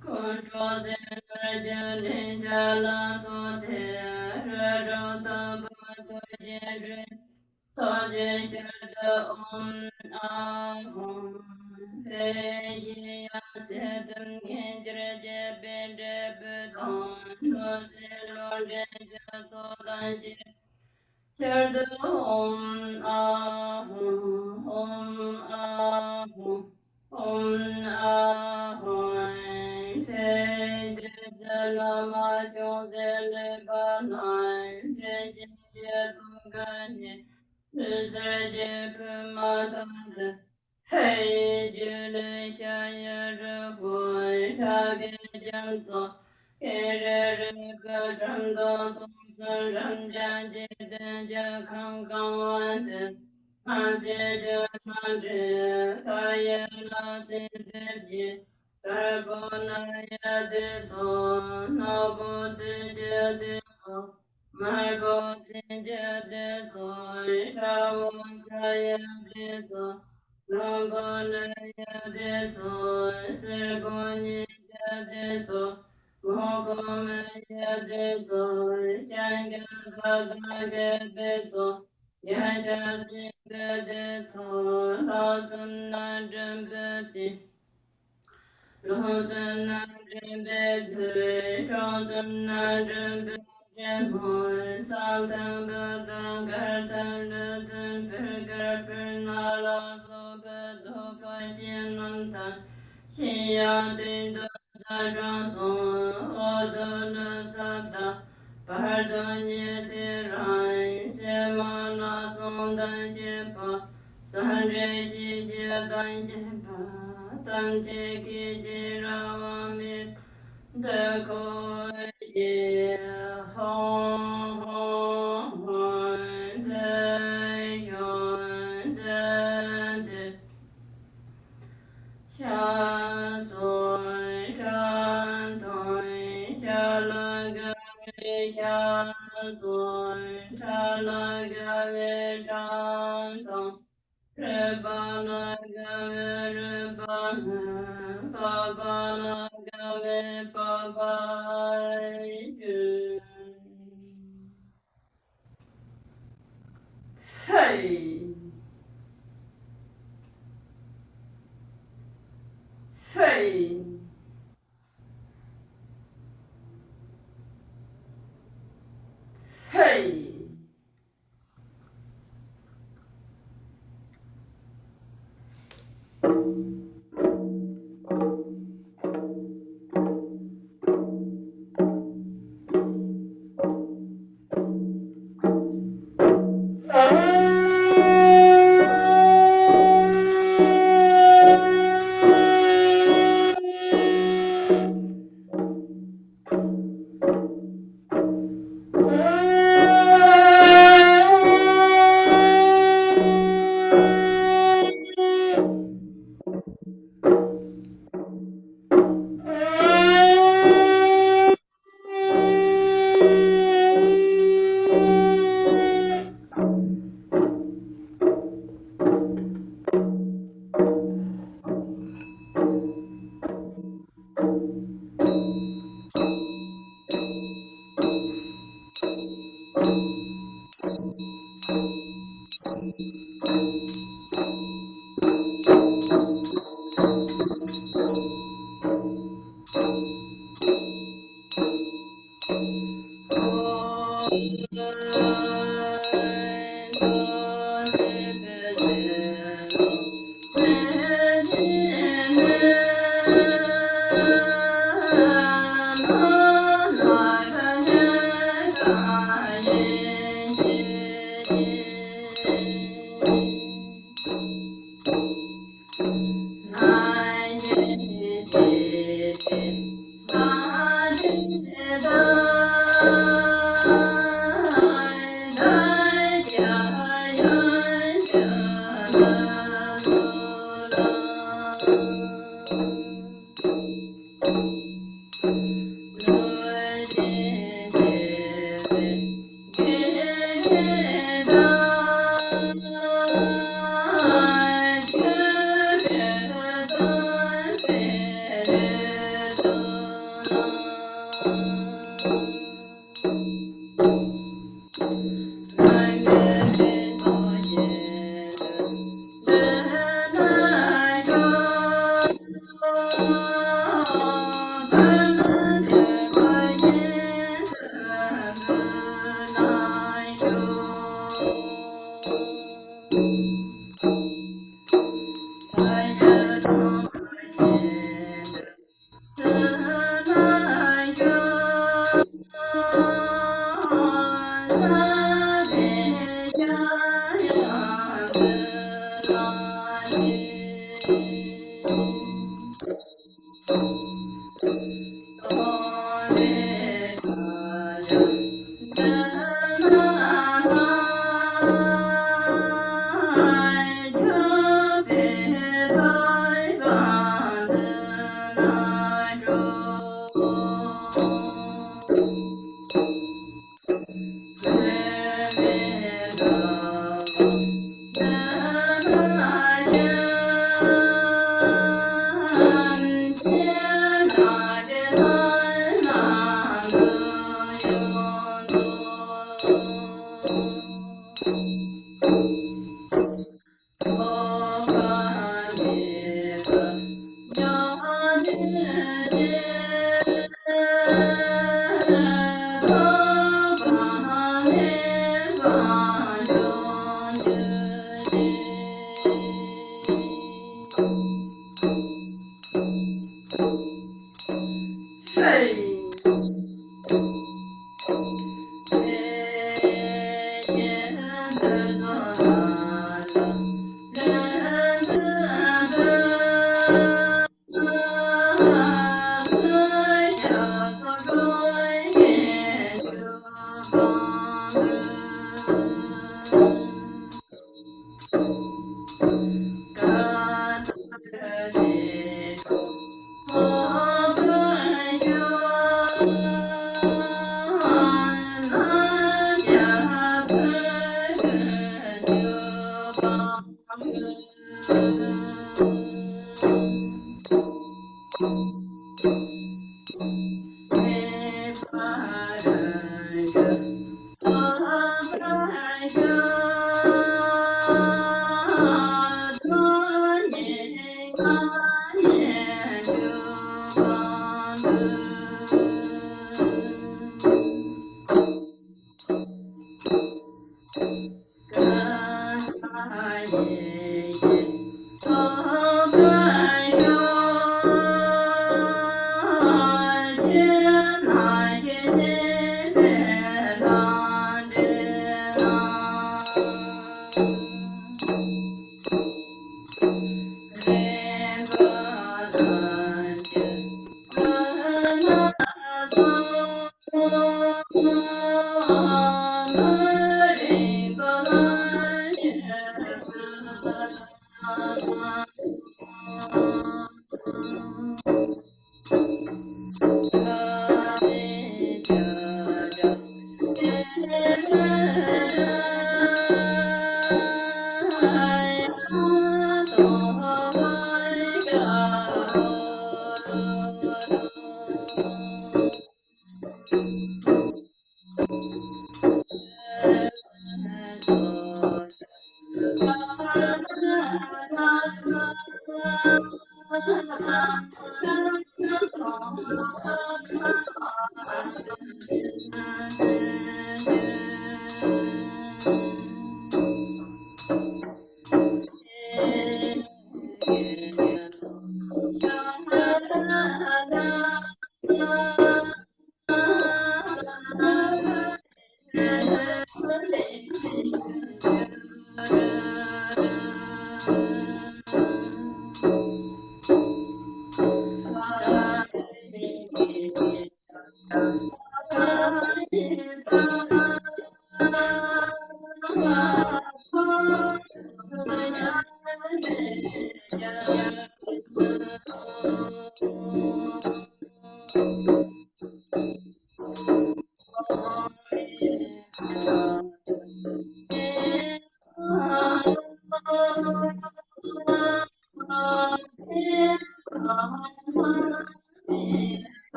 Control Center Ninja La Sote Rata Batu Soje Sharda Om Ahum Peshi Yasetam Kendra Jebende Beton Nosilonde Jasodanji Sharda Om Ahum Om Ahum Peshi Salama Josele Banai Jeje Tunganye Saraje Pumatanda Hey Jule Shaya Rahoy Tage Janso Kere Chanda Tumsan Ramja Jeda Kankawante Masya Jamandre Kaya Lase Devje Karbona Yadeto Nabode Jadeto my body jade soy, travon jade soy, rambone jade soy, serboni jade soy, mohome jade soy, changal sada jade soy, yachasi jade soy, rasan jambeti. Rosanna Jambedre, Rosanna Jambedre, Saltam Badam Gartan Pergarpernala Sopedo Pajananta, Shia de Sajason, Odona Sabda, Pardonye de Rai, Semana Sonda Jepa, Sanjay Shishya Danjepa. Tam che ki ji ra wa mi de ko ji hong hong hong de yun de de sha zui chan tui sha la ga mi sha zui cha la ga mi chan tong Rebana game rebana, babana game babai. Hey, hey, hey.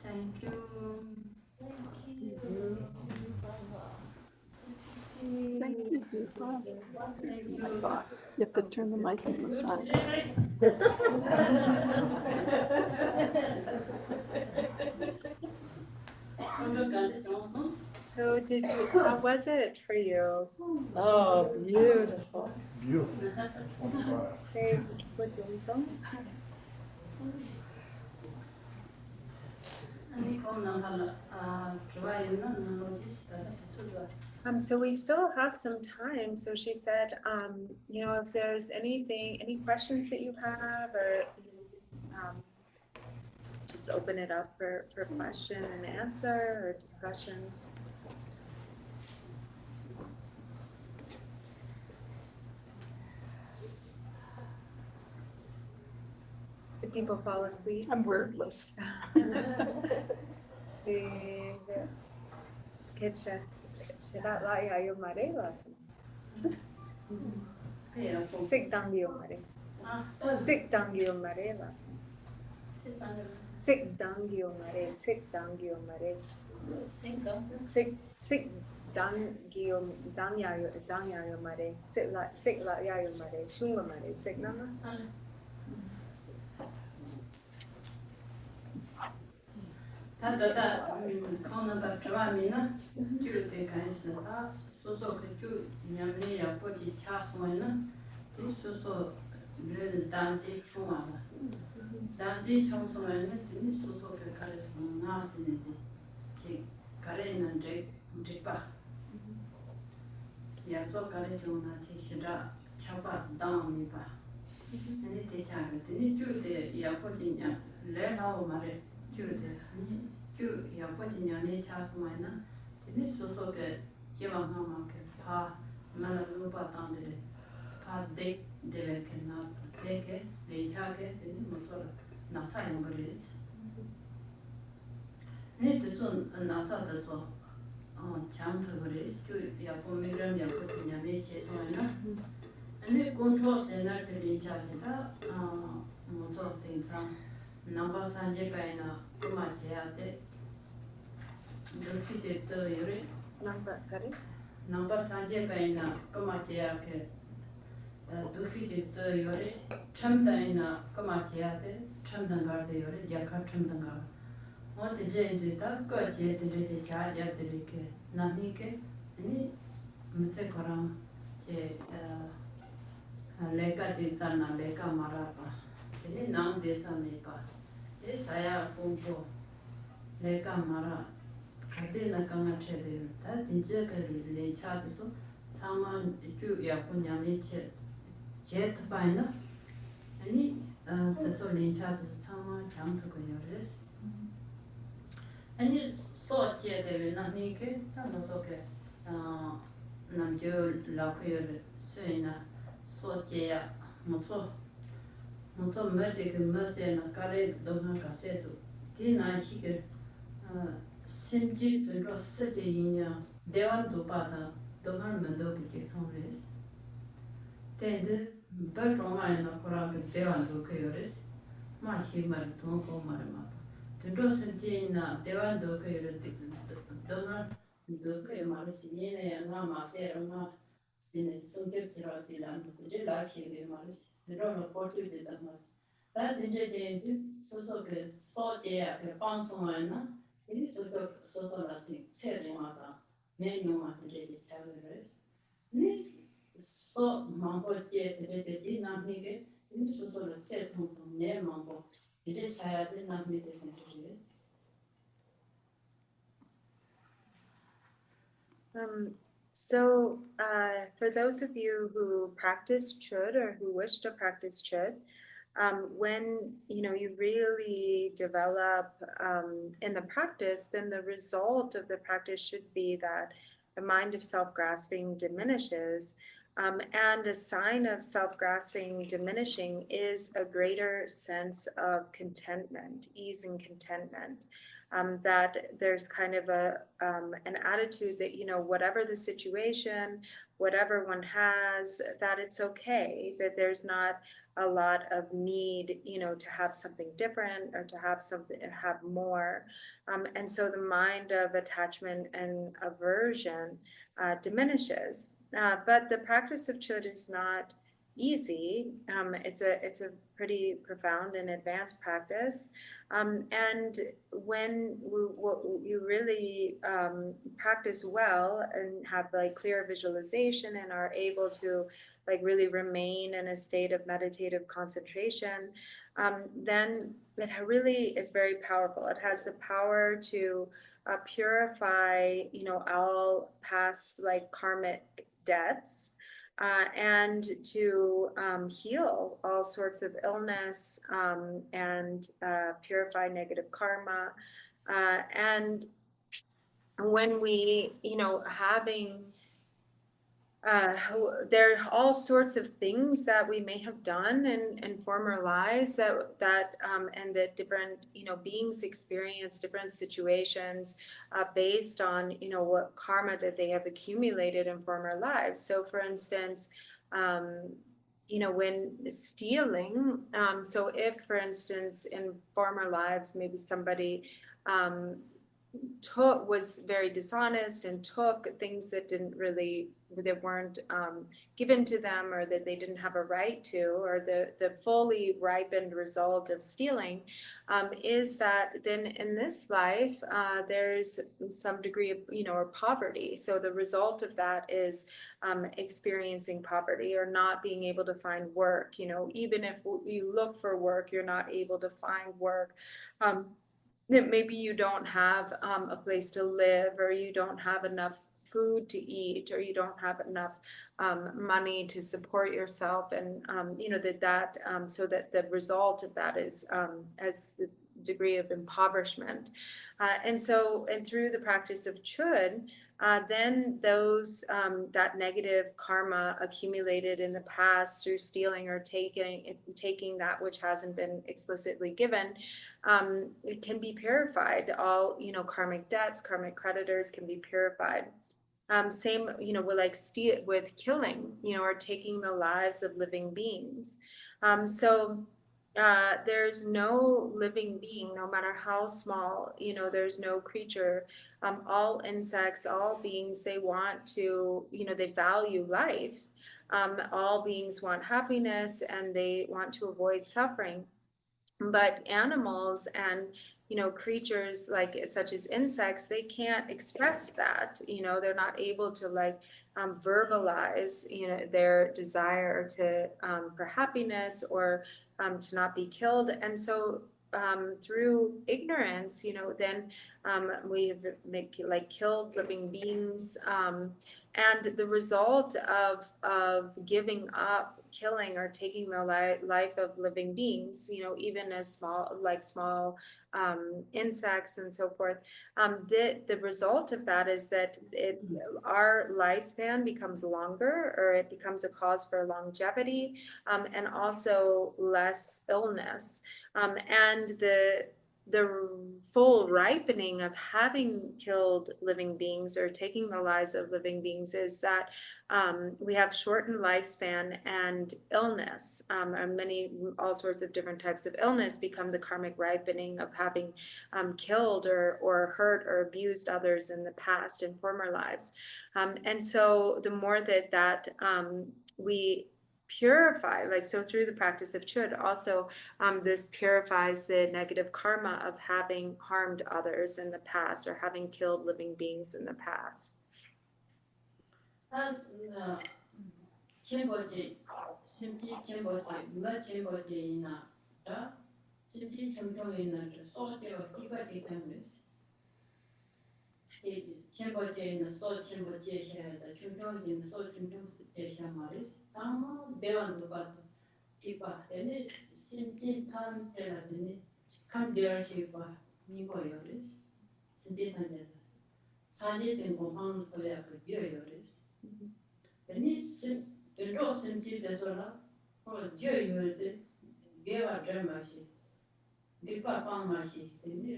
Thank you. Thank you, Drupon. Thank Oh my you. God, you have to turn the mic on the side. So how was it for you? Oh, beautiful. Hey, what do you want? So we still have some time. So she said, if there's any questions that you have, or just open it up for question and answer or discussion. Did people fall asleep? I'm wordless. Sikdangi umare. Sikdangi umare last. Sikdangi umare. Sikdangi umare. Sikdangi danya umare. Sikla ya umare. Shunga umare. Siknama. 아니 control 세나들이 자지다 모두 된상 넘버 산제가이나 그마지야데 그렇게 또 요래 Number, correct? 넘버 산제가이나 그마지야게 두피지 또 요래 참다이나 그마지야데 참단가데 요래 약간 참단가 어디 제인지다 거지에 들이지 자야들이게 나니게 아니 무슨 거랑 제 Leka Titana, Leka Marapa. Ini nang desa mepa. Ini saya kumpo. Leka Mara. Kati na kanga chede. Ta tinja ke le cha tu sama ju ya punya le che. Che tapai na. Ini taso le cha tu sama jam tu ko yores. Ini so che de na ni ke ta no to ke. Nam jo la ko yore. So ina so che ya. Moto magic mercy na kare donga kasetu. Ti na hige simji tulo sete inya dewan dupata donga mendo buke tongres. Tende bertroma na kora ke dewan duke yores. Ma himar tonko marama. Tulo simji na dewan duke yores donga duke marisi yene nga masera nga sine sunje tira tilan kuje la hige marisi. Drupon Palky de la masse. Là, déjà, j'ai so que so dia que pensons maintenant, il so la tiré mata. Mais non, ma déjà tiré. Ni so mango tie déjà dit na nige, il so la tiré ton ne mango. Déjà tiré na nige déjà. So for those of you who practice Chod or who wish to practice Chod, when you really develop in the practice, then the result of the practice should be that the mind of self-grasping diminishes. And a sign of self-grasping diminishing is a greater sense of contentment, ease and contentment. That there's kind of an attitude that, whatever the situation, whatever one has, that it's okay, that there's not a lot of need, to have something different or to have more. And so the mind of attachment and aversion diminishes. But the practice of Chod is not easy. It's a pretty profound and advanced practice. And when you really practice well and have like clear visualization and are able to like really remain in a state of meditative concentration, then it really is very powerful. It has the power to purify, all past like karmic debts, and to heal all sorts of illness, and purify negative karma. And when we, having there are all sorts of things that we may have done in former lives that and that different beings experience different situations based on what karma that they have accumulated in former lives. So for instance, when stealing, so if for instance in former lives maybe somebody was very dishonest and took things that weren't given to them, or that they didn't have a right to, or the fully ripened result of stealing is that then in this life there's some degree of or poverty. So the result of that is experiencing poverty or not being able to find work. Even if you look for work, you're not able to find work. That maybe you don't have a place to live, or you don't have enough food to eat, or you don't have enough money to support yourself, and so that the result of that is as the degree of impoverishment. And through the practice of Chod, then those that negative karma accumulated in the past through stealing or taking that which hasn't been explicitly given, it can be purified. All karmic debts, karmic creditors can be purified. Same, with killing, or taking the lives of living beings. There's no living being, no matter how small, there's no creature. All insects, all beings, they want to, they value life. All beings want happiness and they want to avoid suffering. But animals and creatures like such as insects, they can't express that. They're not able to verbalize their desire to for happiness or to not be killed. And so through ignorance, then we have killed living beings, and the result of giving up killing or taking the life of living beings, even as small insects and so forth, the result of that is that our lifespan becomes longer, or it becomes a cause for longevity, and also less illness. And the full ripening of having killed living beings or taking the lives of living beings is that we have shortened lifespan, and illness, and all sorts of different types of illness become the karmic ripening of having killed or hurt or abused others in the past, in former lives. And so the more that we purify, so through the practice of Chod, also this purifies the negative karma of having harmed others in the past or having killed living beings in the past. 첨버지 심지 첨버지 뭐 첨버지나 다 심지 정통이나 소재와 띠바지 때문에 이 첨버지는 소 첨버지 시야다 중통이는 소 중통 대샤 말이 아무 대원도 봐도 띠바 얘네 심지 탄제라더니 칸디얼시바 니고요레스 심지 탄제 사제된 공항을 거야 그 비어요레스 얘네 Drupon Palky desora, or Joy, Geva Dramashi, Dipa Pamashi,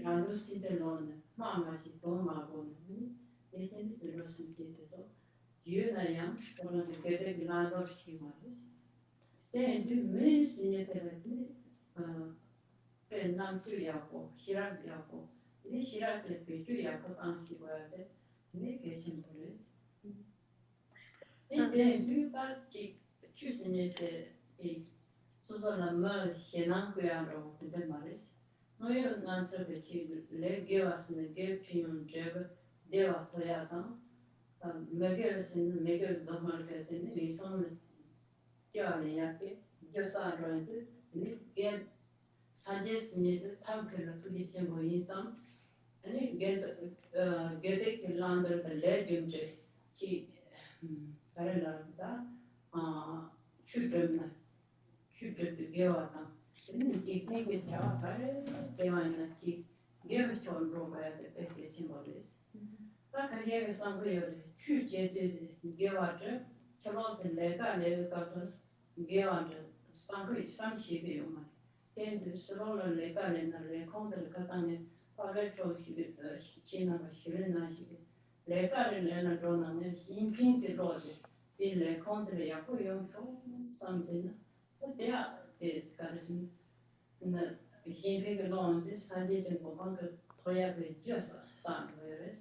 Randusi de Lone, Mamashi, Bomagon, they didn't do Rosinti deso. You na yam, one of the Gede Glador Shimaris. Then do miss in it, Penam to Yako, Shirak Yako, this Shirak the Pitu Yako Anki Wade, Nication Police. Then do that choosing it a Susanna Shenanguaro to the Maris. No, you answer the chief, let give us and give him Jeb, Deva Toyata, Megers in the Megers the market, and it's on Johnny Yaki, just around it, get suggesting it, Tanker to get him in some, and it get it under the legend. She Karela, children, children to give up. And he think it's our they want to give it to him at the packaging bodies. Like I hear somewhere, choose it, give out, Charlotte and Lega, give out some shitty woman. Then the smaller Lega and the Recon, the Catane, Paleto, China, Shirina, Lega and Lena Drona, in pink the road. In the country, I put you something, but they are the garrison in the same alone. This Sunday and Bobanka Toya just somewhere.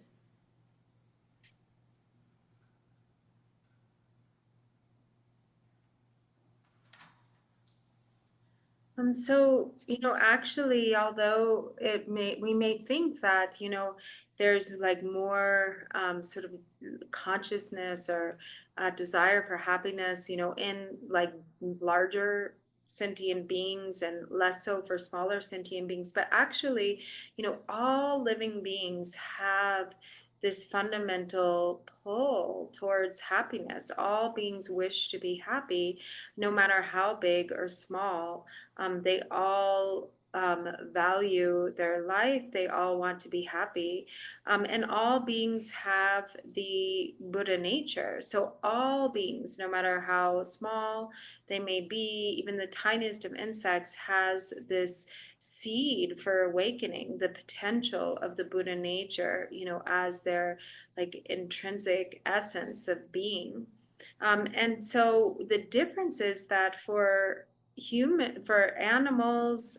So, actually, although we may think that, there's more sort of consciousness or desire for happiness, in larger sentient beings and less so for smaller sentient beings. But actually, all living beings have this fundamental pull towards happiness. All beings wish to be happy, no matter how big or small. They all value their life. They all want to be happy. And all beings have the Buddha nature. So all beings, no matter how small they may be, even the tiniest of insects has this seed for awakening the potential of the Buddha nature, as their like intrinsic essence of being. And so the difference is that for animals,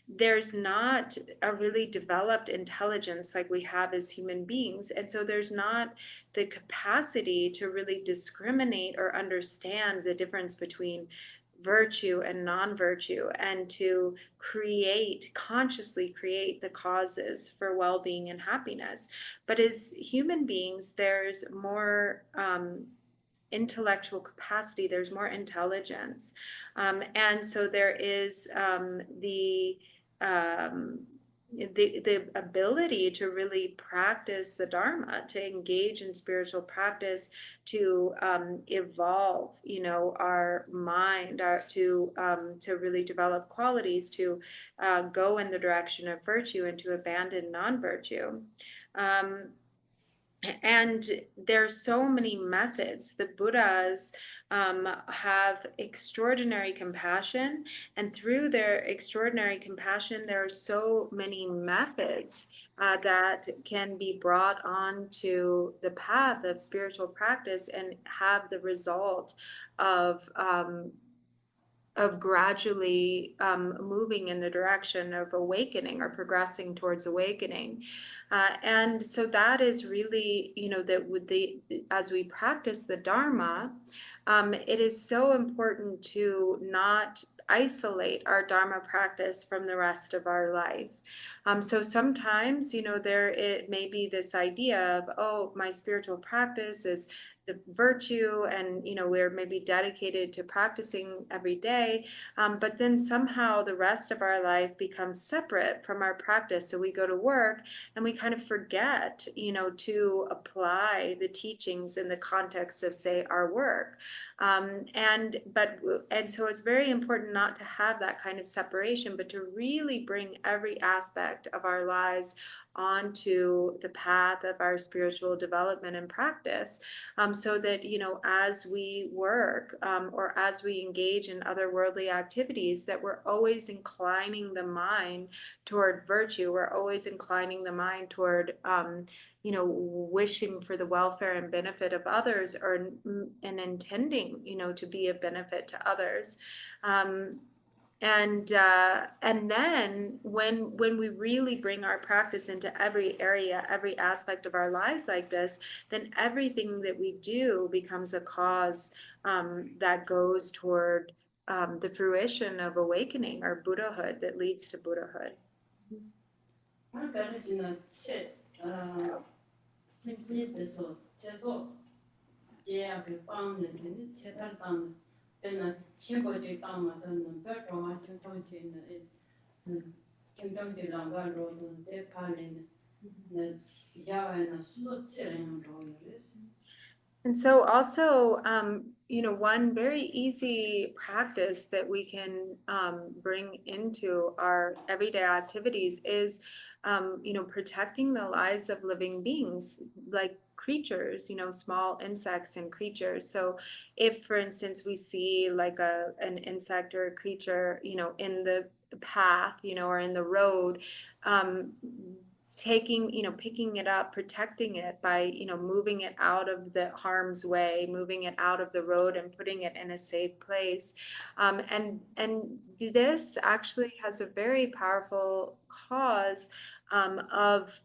there's not a really developed intelligence like we have as human beings. And so there's not the capacity to really discriminate or understand the difference between virtue and non-virtue, and to consciously create the causes for well-being and happiness. But as human beings, there's more intellectual capacity, there's more intelligence. And so there is the ability to really practice the Dharma, to engage in spiritual practice, to evolve, our mind, to really develop qualities, to go in the direction of virtue and to abandon non-virtue. And there's so many methods. The Buddhas have extraordinary compassion, and through their extraordinary compassion, there are so many methods that can be brought onto the path of spiritual practice and have the result of gradually moving in the direction of awakening or progressing towards awakening. And so that is really, as we practice the Dharma, it is so important to not isolate our Dharma practice from the rest of our life. So sometimes, it may be this idea of, oh, my spiritual practice is the virtue, and we're maybe dedicated to practicing every day, but then somehow the rest of our life becomes separate from our practice. So we go to work and we kind of forget to apply the teachings in the context of, say, our work. And so it's very important not to have that kind of separation, but to really bring every aspect of our lives onto the path of our spiritual development and practice, so that as we work or as we engage in other worldly activities, that we're always inclining the mind toward virtue. We're always inclining the mind toward wishing for the welfare and benefit of others, and intending to be a benefit to others. And then when we really bring our practice into every area, every aspect of our lives like this, then everything that we do becomes a cause that goes toward the fruition of awakening or Buddhahood, that leads to Buddhahood. And so also, one very easy practice that we can bring into our everyday activities is, protecting the lives of living beings, like creatures, small insects and creatures. So if, for instance, we see like an insect or a creature, in the path, or in the road, picking it up, protecting it by, moving it out of the harm's way, moving it out of the road and putting it in a safe place. And this actually has a very powerful cause of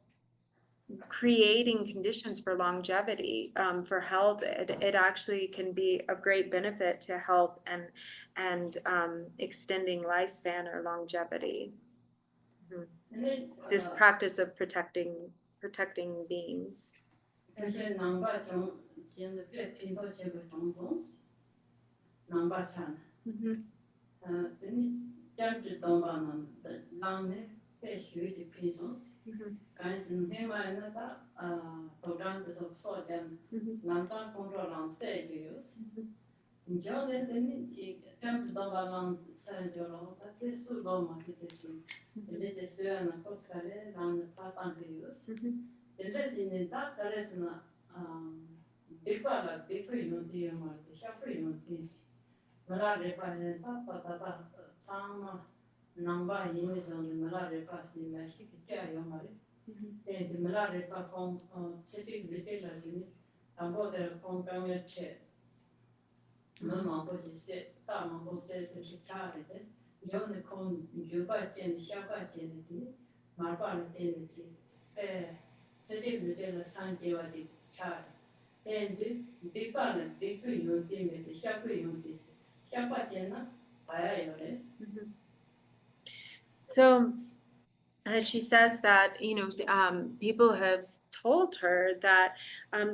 creating conditions for longevity, for health. It actually can be of great benefit to health and extending lifespan or longevity. This practice of protecting beings. namba yini zong mala re fa si ma shi ki cha yo ma re de mala re fa fong che ti de te la ni tambo de fong bang ye che ma ma bo ji se ta ma bo se chi cha re de yo ne kong yu ba jian xia ba jian de ma ba le de de ji che ti de te la san ji wa ji cha de de ba le de ku yo de me de xia ku yo de xia ba jian na ba ya yo de So she says that, people have told her that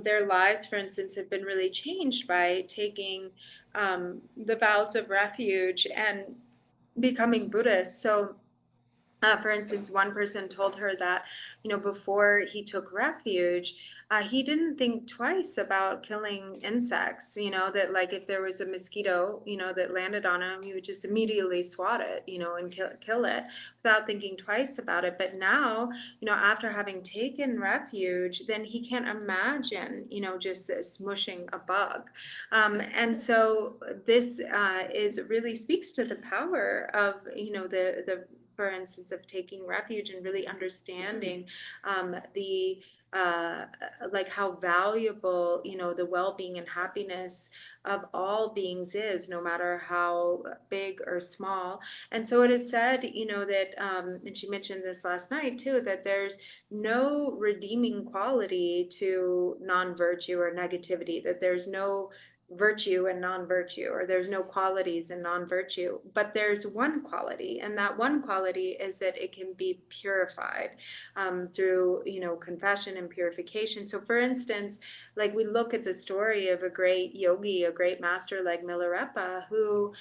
their lives, for instance, have been really changed by taking the vows of refuge and becoming Buddhist. So for instance, one person told her that, before he took refuge, he didn't think twice about killing insects, that like if there was a mosquito, that landed on him, he would just immediately swat it, and kill it without thinking twice about it. But now, after having taken refuge, then he can't imagine, just smushing a bug. And so this is really speaks to the power of, the for instance, of taking refuge and really understanding the like how valuable, the well-being and happiness of all beings is, no matter how big or small. And so it is said, that, and she mentioned this last night too, that there's no redeeming quality to non-virtue or negativity, that there's no virtue and non-virtue, or there's no qualities in non-virtue, but there's one quality, and that one quality is that it can be purified through confession and purification. So for instance, like we look at the story of a great yogi, a great master like Milarepa, who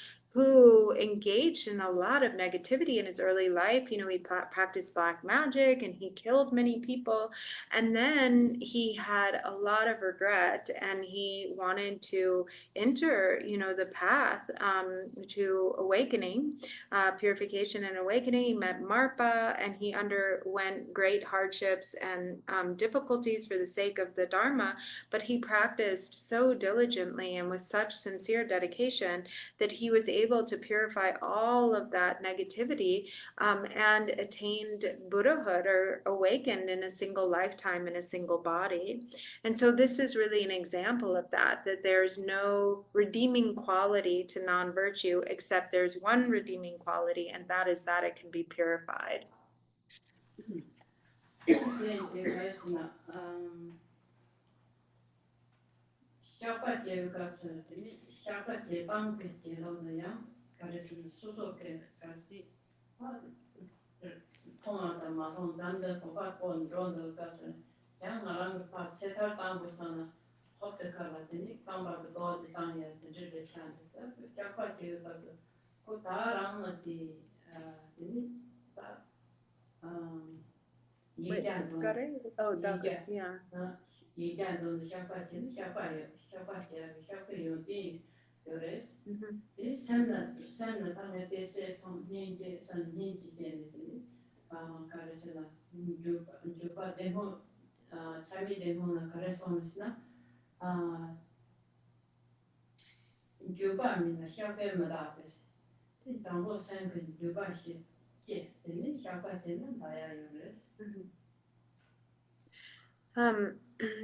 engaged in a lot of negativity in his early life. He practiced black magic and he killed many people. And then he had a lot of regret and he wanted to enter, the path to awakening, purification and awakening. He met Marpa and he underwent great hardships and difficulties for the sake of the Dharma, but he practiced so diligently and with such sincere dedication that he was able to purify all of that negativity and attained Buddhahood or awakened in a single lifetime in a single body. And so this is really an example of that there's no redeeming quality to non-virtue, except there's one redeeming quality, and that is that it can be purified. Wait, got it? Oh, yeah.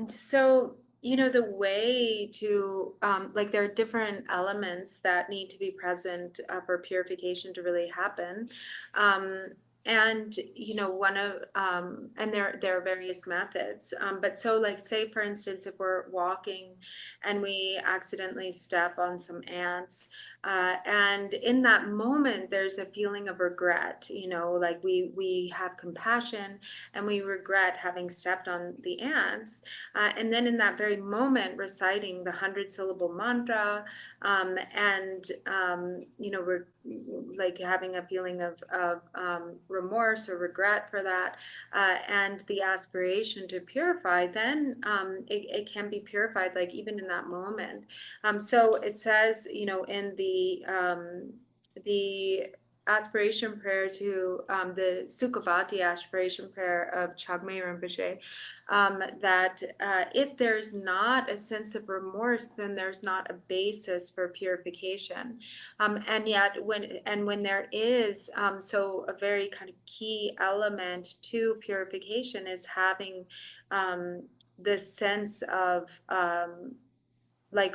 So, the way to, like, there are different elements that need to be present for purification to really happen. And, and there are various methods. But so, like, say, for instance, if we're walking and we accidentally step on some ants, and in that moment, there's a feeling of regret, like we have compassion and we regret having stepped on the ants. And then in that very moment, reciting the 100-syllable mantra, and, we're like having a feeling of remorse or regret for that, and the aspiration to purify, then it can be purified, like even in that moment. So it says, in the aspiration prayer to the Sukhavati aspiration prayer of Chagme Rinpoche, that if there's not a sense of remorse, then there's not a basis for purification. And yet when there is, so a very kind of key element to purification is having this sense of like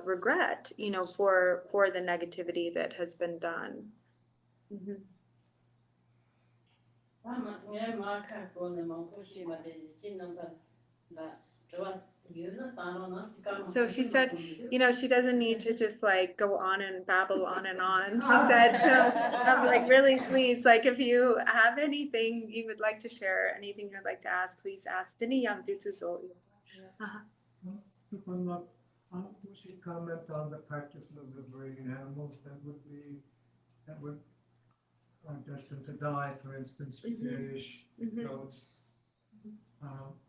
regret, for the negativity that has been done. Mhm. So she said, she doesn't need to just like go on and babble on and on. She said, so I'm like, really, please, like if you have anything you would like to share, anything you'd like to ask, please ask. Dini yang ditsuzo. We should comment on the practice of liberating animals that were destined to die, for instance, fish, goats.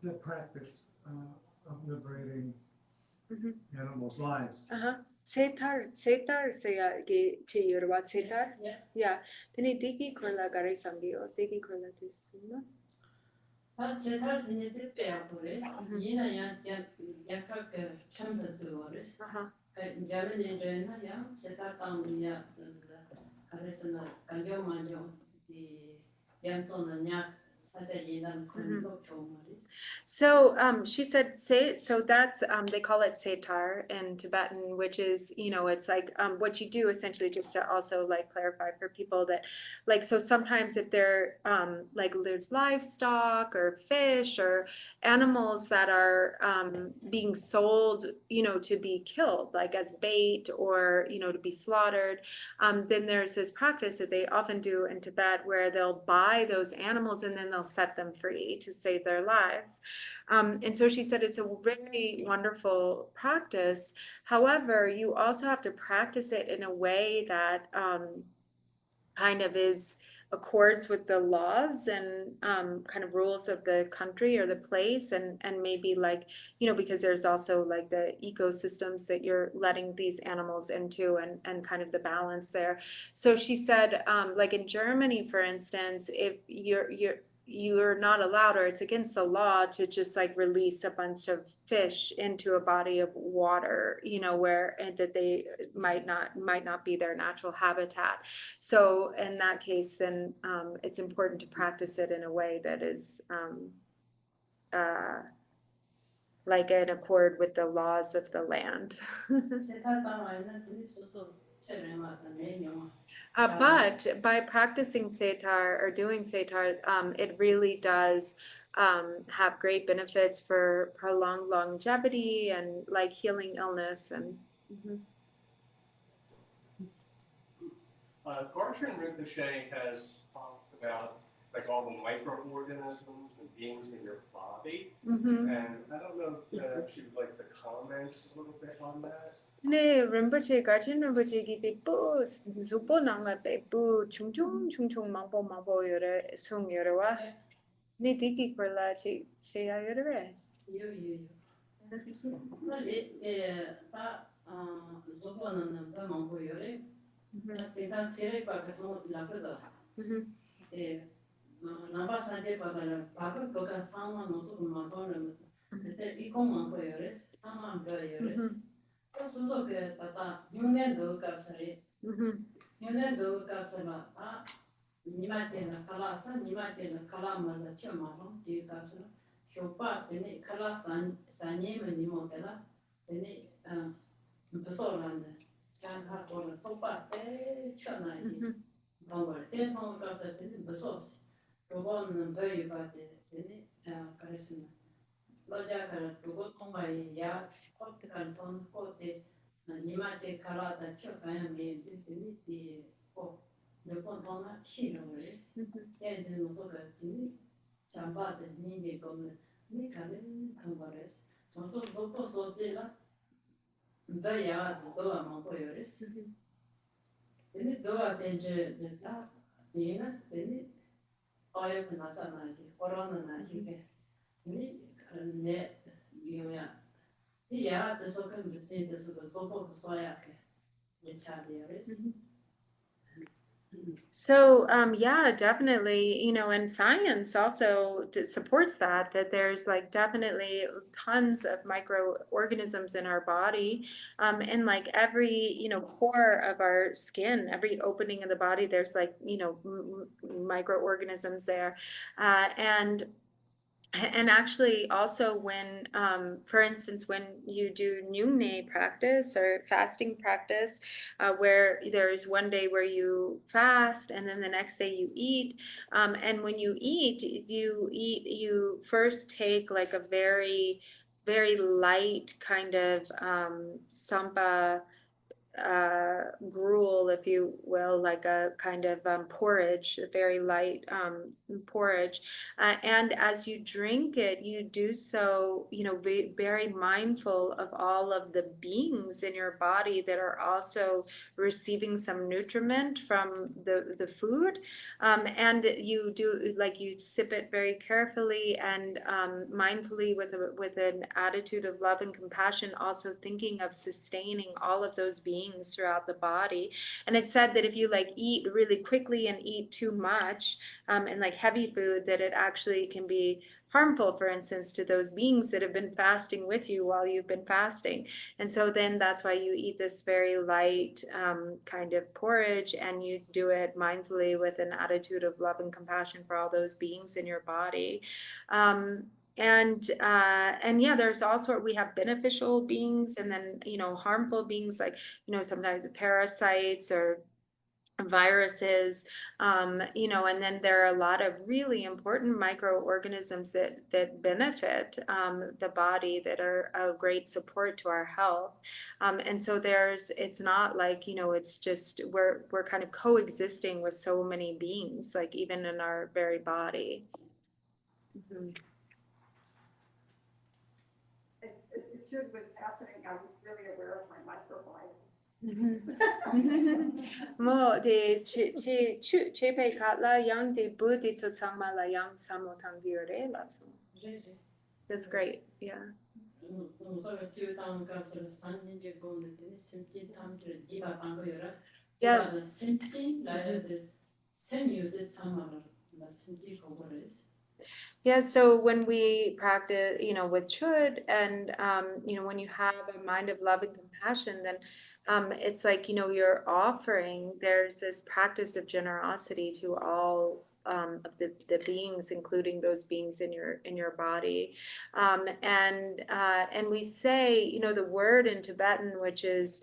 The practice of liberating animals' lives. Setar saya che yorwa setar. Yeah. Tini diki korla gare sambio, diki korla tisuma. So she said, so that's they call it setar in Tibetan, which is, it's like what you do essentially, just to also like clarify for people that like, so sometimes if they're like there's livestock or fish or animals that are being sold, to be killed, like as bait or, to be slaughtered, then there's this practice that they often do in Tibet where they'll buy those animals and then they'll set them free to save their lives. And so she said it's a very wonderful practice. However, you also have to practice it in a way that kind of accords with the laws and kind of rules of the country or the place, and maybe like, because there's also like the ecosystems that you're letting these animals into, and kind of the balance there. So she said, like in Germany, for instance, if you're not allowed, or it's against the law to just like release a bunch of fish into a body of water, where and that they might not be their natural habitat. So in that case, then it's important to practice it in a way that is like in accord with the laws of the land. But by practicing setar or doing setar, it really does have great benefits for prolonged longevity and like healing illness and. Garshan Rinpoche has talked about like all the microorganisms and beings in your body, and I don't know if you would like to comment a little bit on that. 네, rinpoche, Garshan Rinpoche ki pu zupo nangla pe pu chung mambo yore sung yore wa. Ne diki korla che ya yore re. So, yeah, definitely, and science also supports that there's like definitely tons of microorganisms in our body. And like every, pore of our skin, every opening of the body, there's like, microorganisms there. And actually also when, for instance, when you do Nyungne practice or fasting practice, where there's one day where you fast and then the next day you eat. And when you first take like a very, very light kind of sampa gruel, if you will, like a kind of porridge, a very light porridge. And as you drink it, you do so, be very mindful of all of the beings in your body that are also receiving some nutriment from the food. And you do, like, you sip it very carefully and mindfully with an attitude of love and compassion, also thinking of sustaining all of those beings throughout the body. And it's said that if you like eat really quickly and eat too much, and like heavy food, that it actually can be harmful, for instance, to those beings that have been fasting with you while you've been fasting. And so then that's why you eat this very light kind of porridge, and you do it mindfully with an attitude of love and compassion for all those beings in your body. And yeah, there's also, we have beneficial beings and then, harmful beings, like, sometimes the parasites or viruses, and then there are a lot of really important microorganisms that benefit the body, that are a great support to our health. And so it's not like, it's just, we're kind of coexisting with so many beings, like even in our very body. Mhm. It should was happening. I was really aware of my microbiome. Mo de che pe katla yang de bu de tsotsang ma la yang samo tang viore lapso. That's great. Yeah. Yeah. Yeah, so when we practice, with Chod, and when you have a mind of love and compassion, then it's like, you're offering, there's this practice of generosity to all of the beings, including those beings in your body. And we say, the word in Tibetan, which is,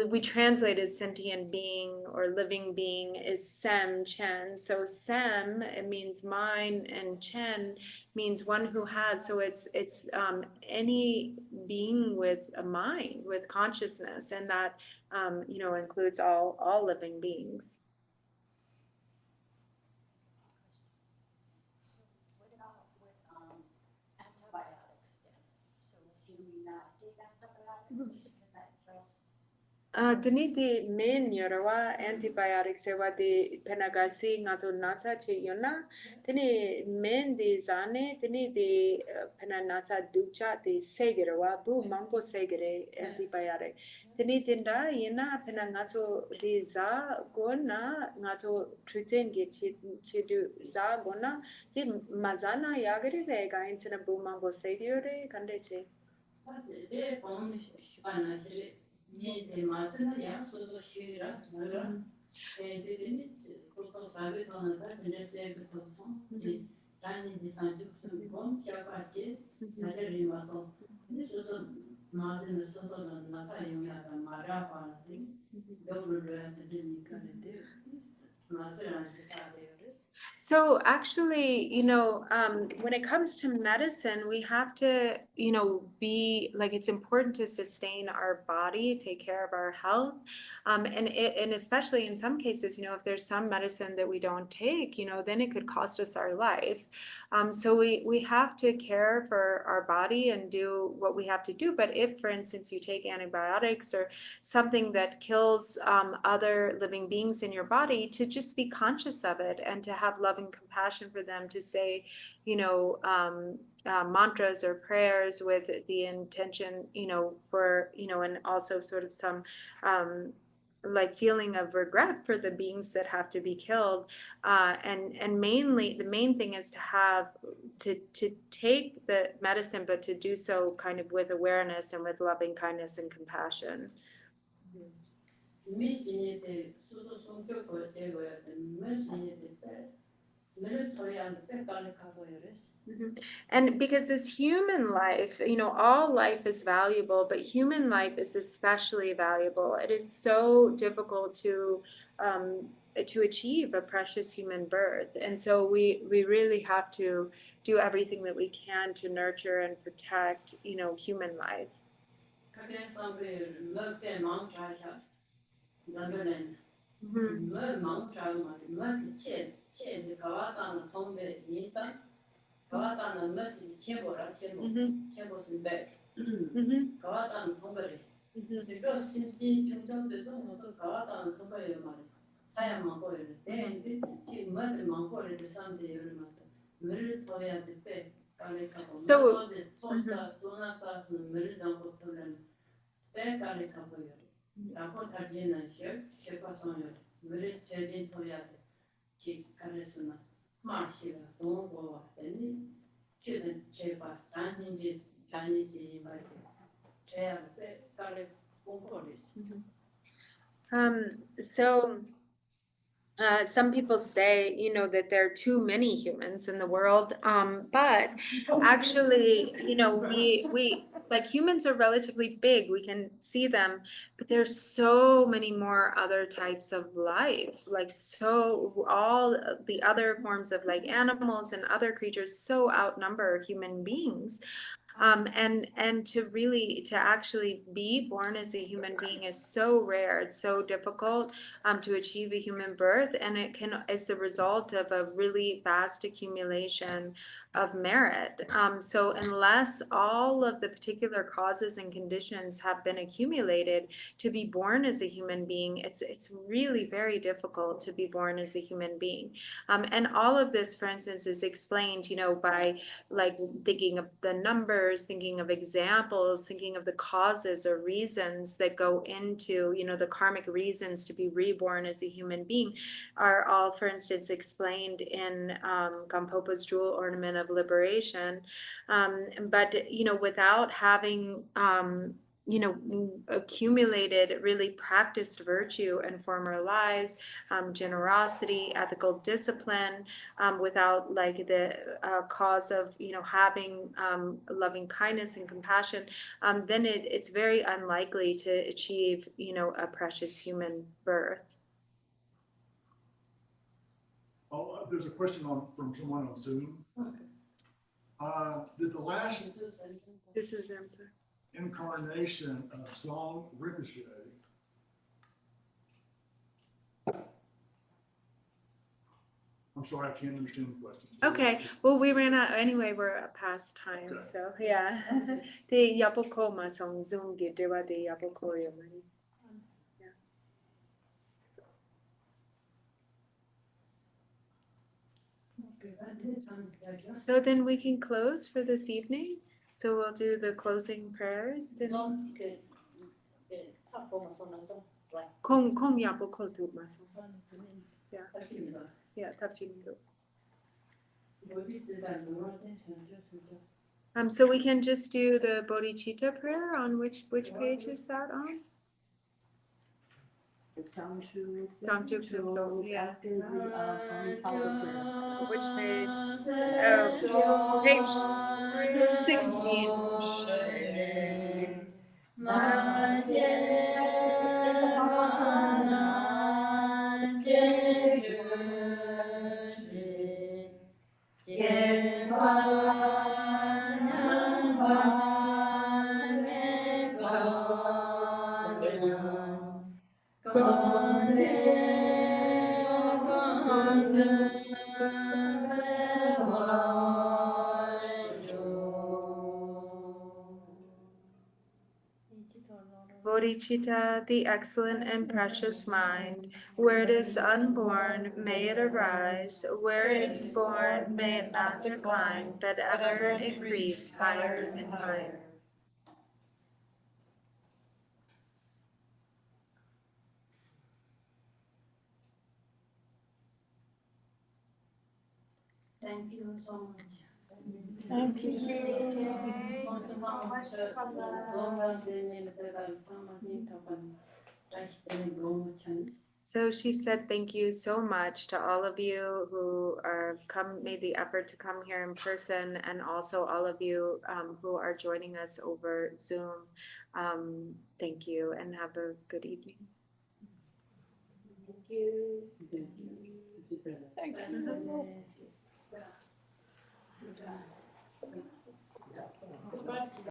we translate as sentient being or living being, is Sem Chen. So Sem, it means mine, and Chen means one who has. So it's any being with a mind, with consciousness, and that includes all living beings. So what about with antibiotics then? So should we not take antibiotics because that kills? Tini di min yorowa antibiotics sewa di penagasi ngazo nasa che yona. Tini min di zane, tini di penanasa ducha di segerawa bu mambo segere antibiotic. Tini tinda yena penangazo di za gona ngazo treating ge chidu za gona di mazana yagere de ga insena bu mambo segere kande che. So actually, when it comes to medicine, we have to, be like, it's important to sustain our body, take care of our health. And especially in some cases, if there's some medicine that we don't take, then it could cost us our life. So we have to care for our body and do what we have to do. But if, for instance, you take antibiotics or something that kills other living beings in your body, to just be conscious of it and to have love and compassion for them, to say, mantras or prayers with the intention, for, and also sort of some like feeling of regret for the beings that have to be killed. And mainly the main thing is to have to take the medicine, but to do so kind of with awareness and with loving kindness and compassion. 미신이들 수소 성격을 제거해야 돼. 미신이들 빼. 밀리터리한 빼깔리 가고요래. And because this human life, all life is valuable, but human life is especially valuable. It is so difficult to achieve a precious human birth. And so we really have to do everything that we can to nurture and protect, human life. 가와다는 것이 제보라 제보 제보는 백 가와다는 통거리 그래서 신지 중정돼서 모두 가와다는 통거리에 말이야 사야만 보이는데 지금 뭐들 망고를 사람들이 여러분 늘 더해야 돼 깔리카고 So 소나사는 늘 잡고 돌는 깔리카고요 라고 달지는 혈과성요 늘 제진 더해야 돼 기가르스나 마시가 너무 왔더니 주는 제발 잔인지 말이야 제야 깔리 공포리스. So some people say, that there are too many humans in the world. But actually, we like humans are relatively big. We can see them, but there's so many more other types of life. Like all the other forms of like animals and other creatures so outnumber human beings. And to actually be born as a human being is so rare. It's so difficult to achieve a human birth, and it is the result of a really vast accumulation of merit. So unless all of the particular causes and conditions have been accumulated to be born as a human being, it's really very difficult to be born as a human being. And all of this, for instance, is explained, by like thinking of the numbers, thinking of examples, thinking of the causes or reasons that go into, the karmic reasons to be reborn as a human being are all, for instance, explained in Gampopa's jewel ornament of liberation. But, without having, accumulated really practiced virtue in former lives, generosity, ethical discipline, without like the cause of, having loving kindness and compassion, then it's very unlikely to achieve, a precious human birth. Oh, there's a question from someone on Zoom. Did the last This is answer. incarnation of Song Ricochet I'm sorry, I can't understand the question. Okay, well, we ran out anyway. We're past time, Okay. so yeah. The yapoko masong Zoom dewa the yapoko yomari. So then we can close for this evening. So we'll do the closing prayers. Kong yapoko tu masong. Yeah, tapchimdo. So we can just do the bodhicitta prayer on which page is that on? Gangjuk Sumdo, yeah. Which page? Oh, page 16. Bodhicitta, the excellent and precious mind, where it is unborn, may it arise, where it is born, may it not decline, but ever increase higher and higher. Thank you so much. Thank you. So she said thank you so much to all of you who are made the effort to come here in person, and also all of you who are joining us over Zoom. Thank you and have a good evening. Thank you. Thank you. Thank you.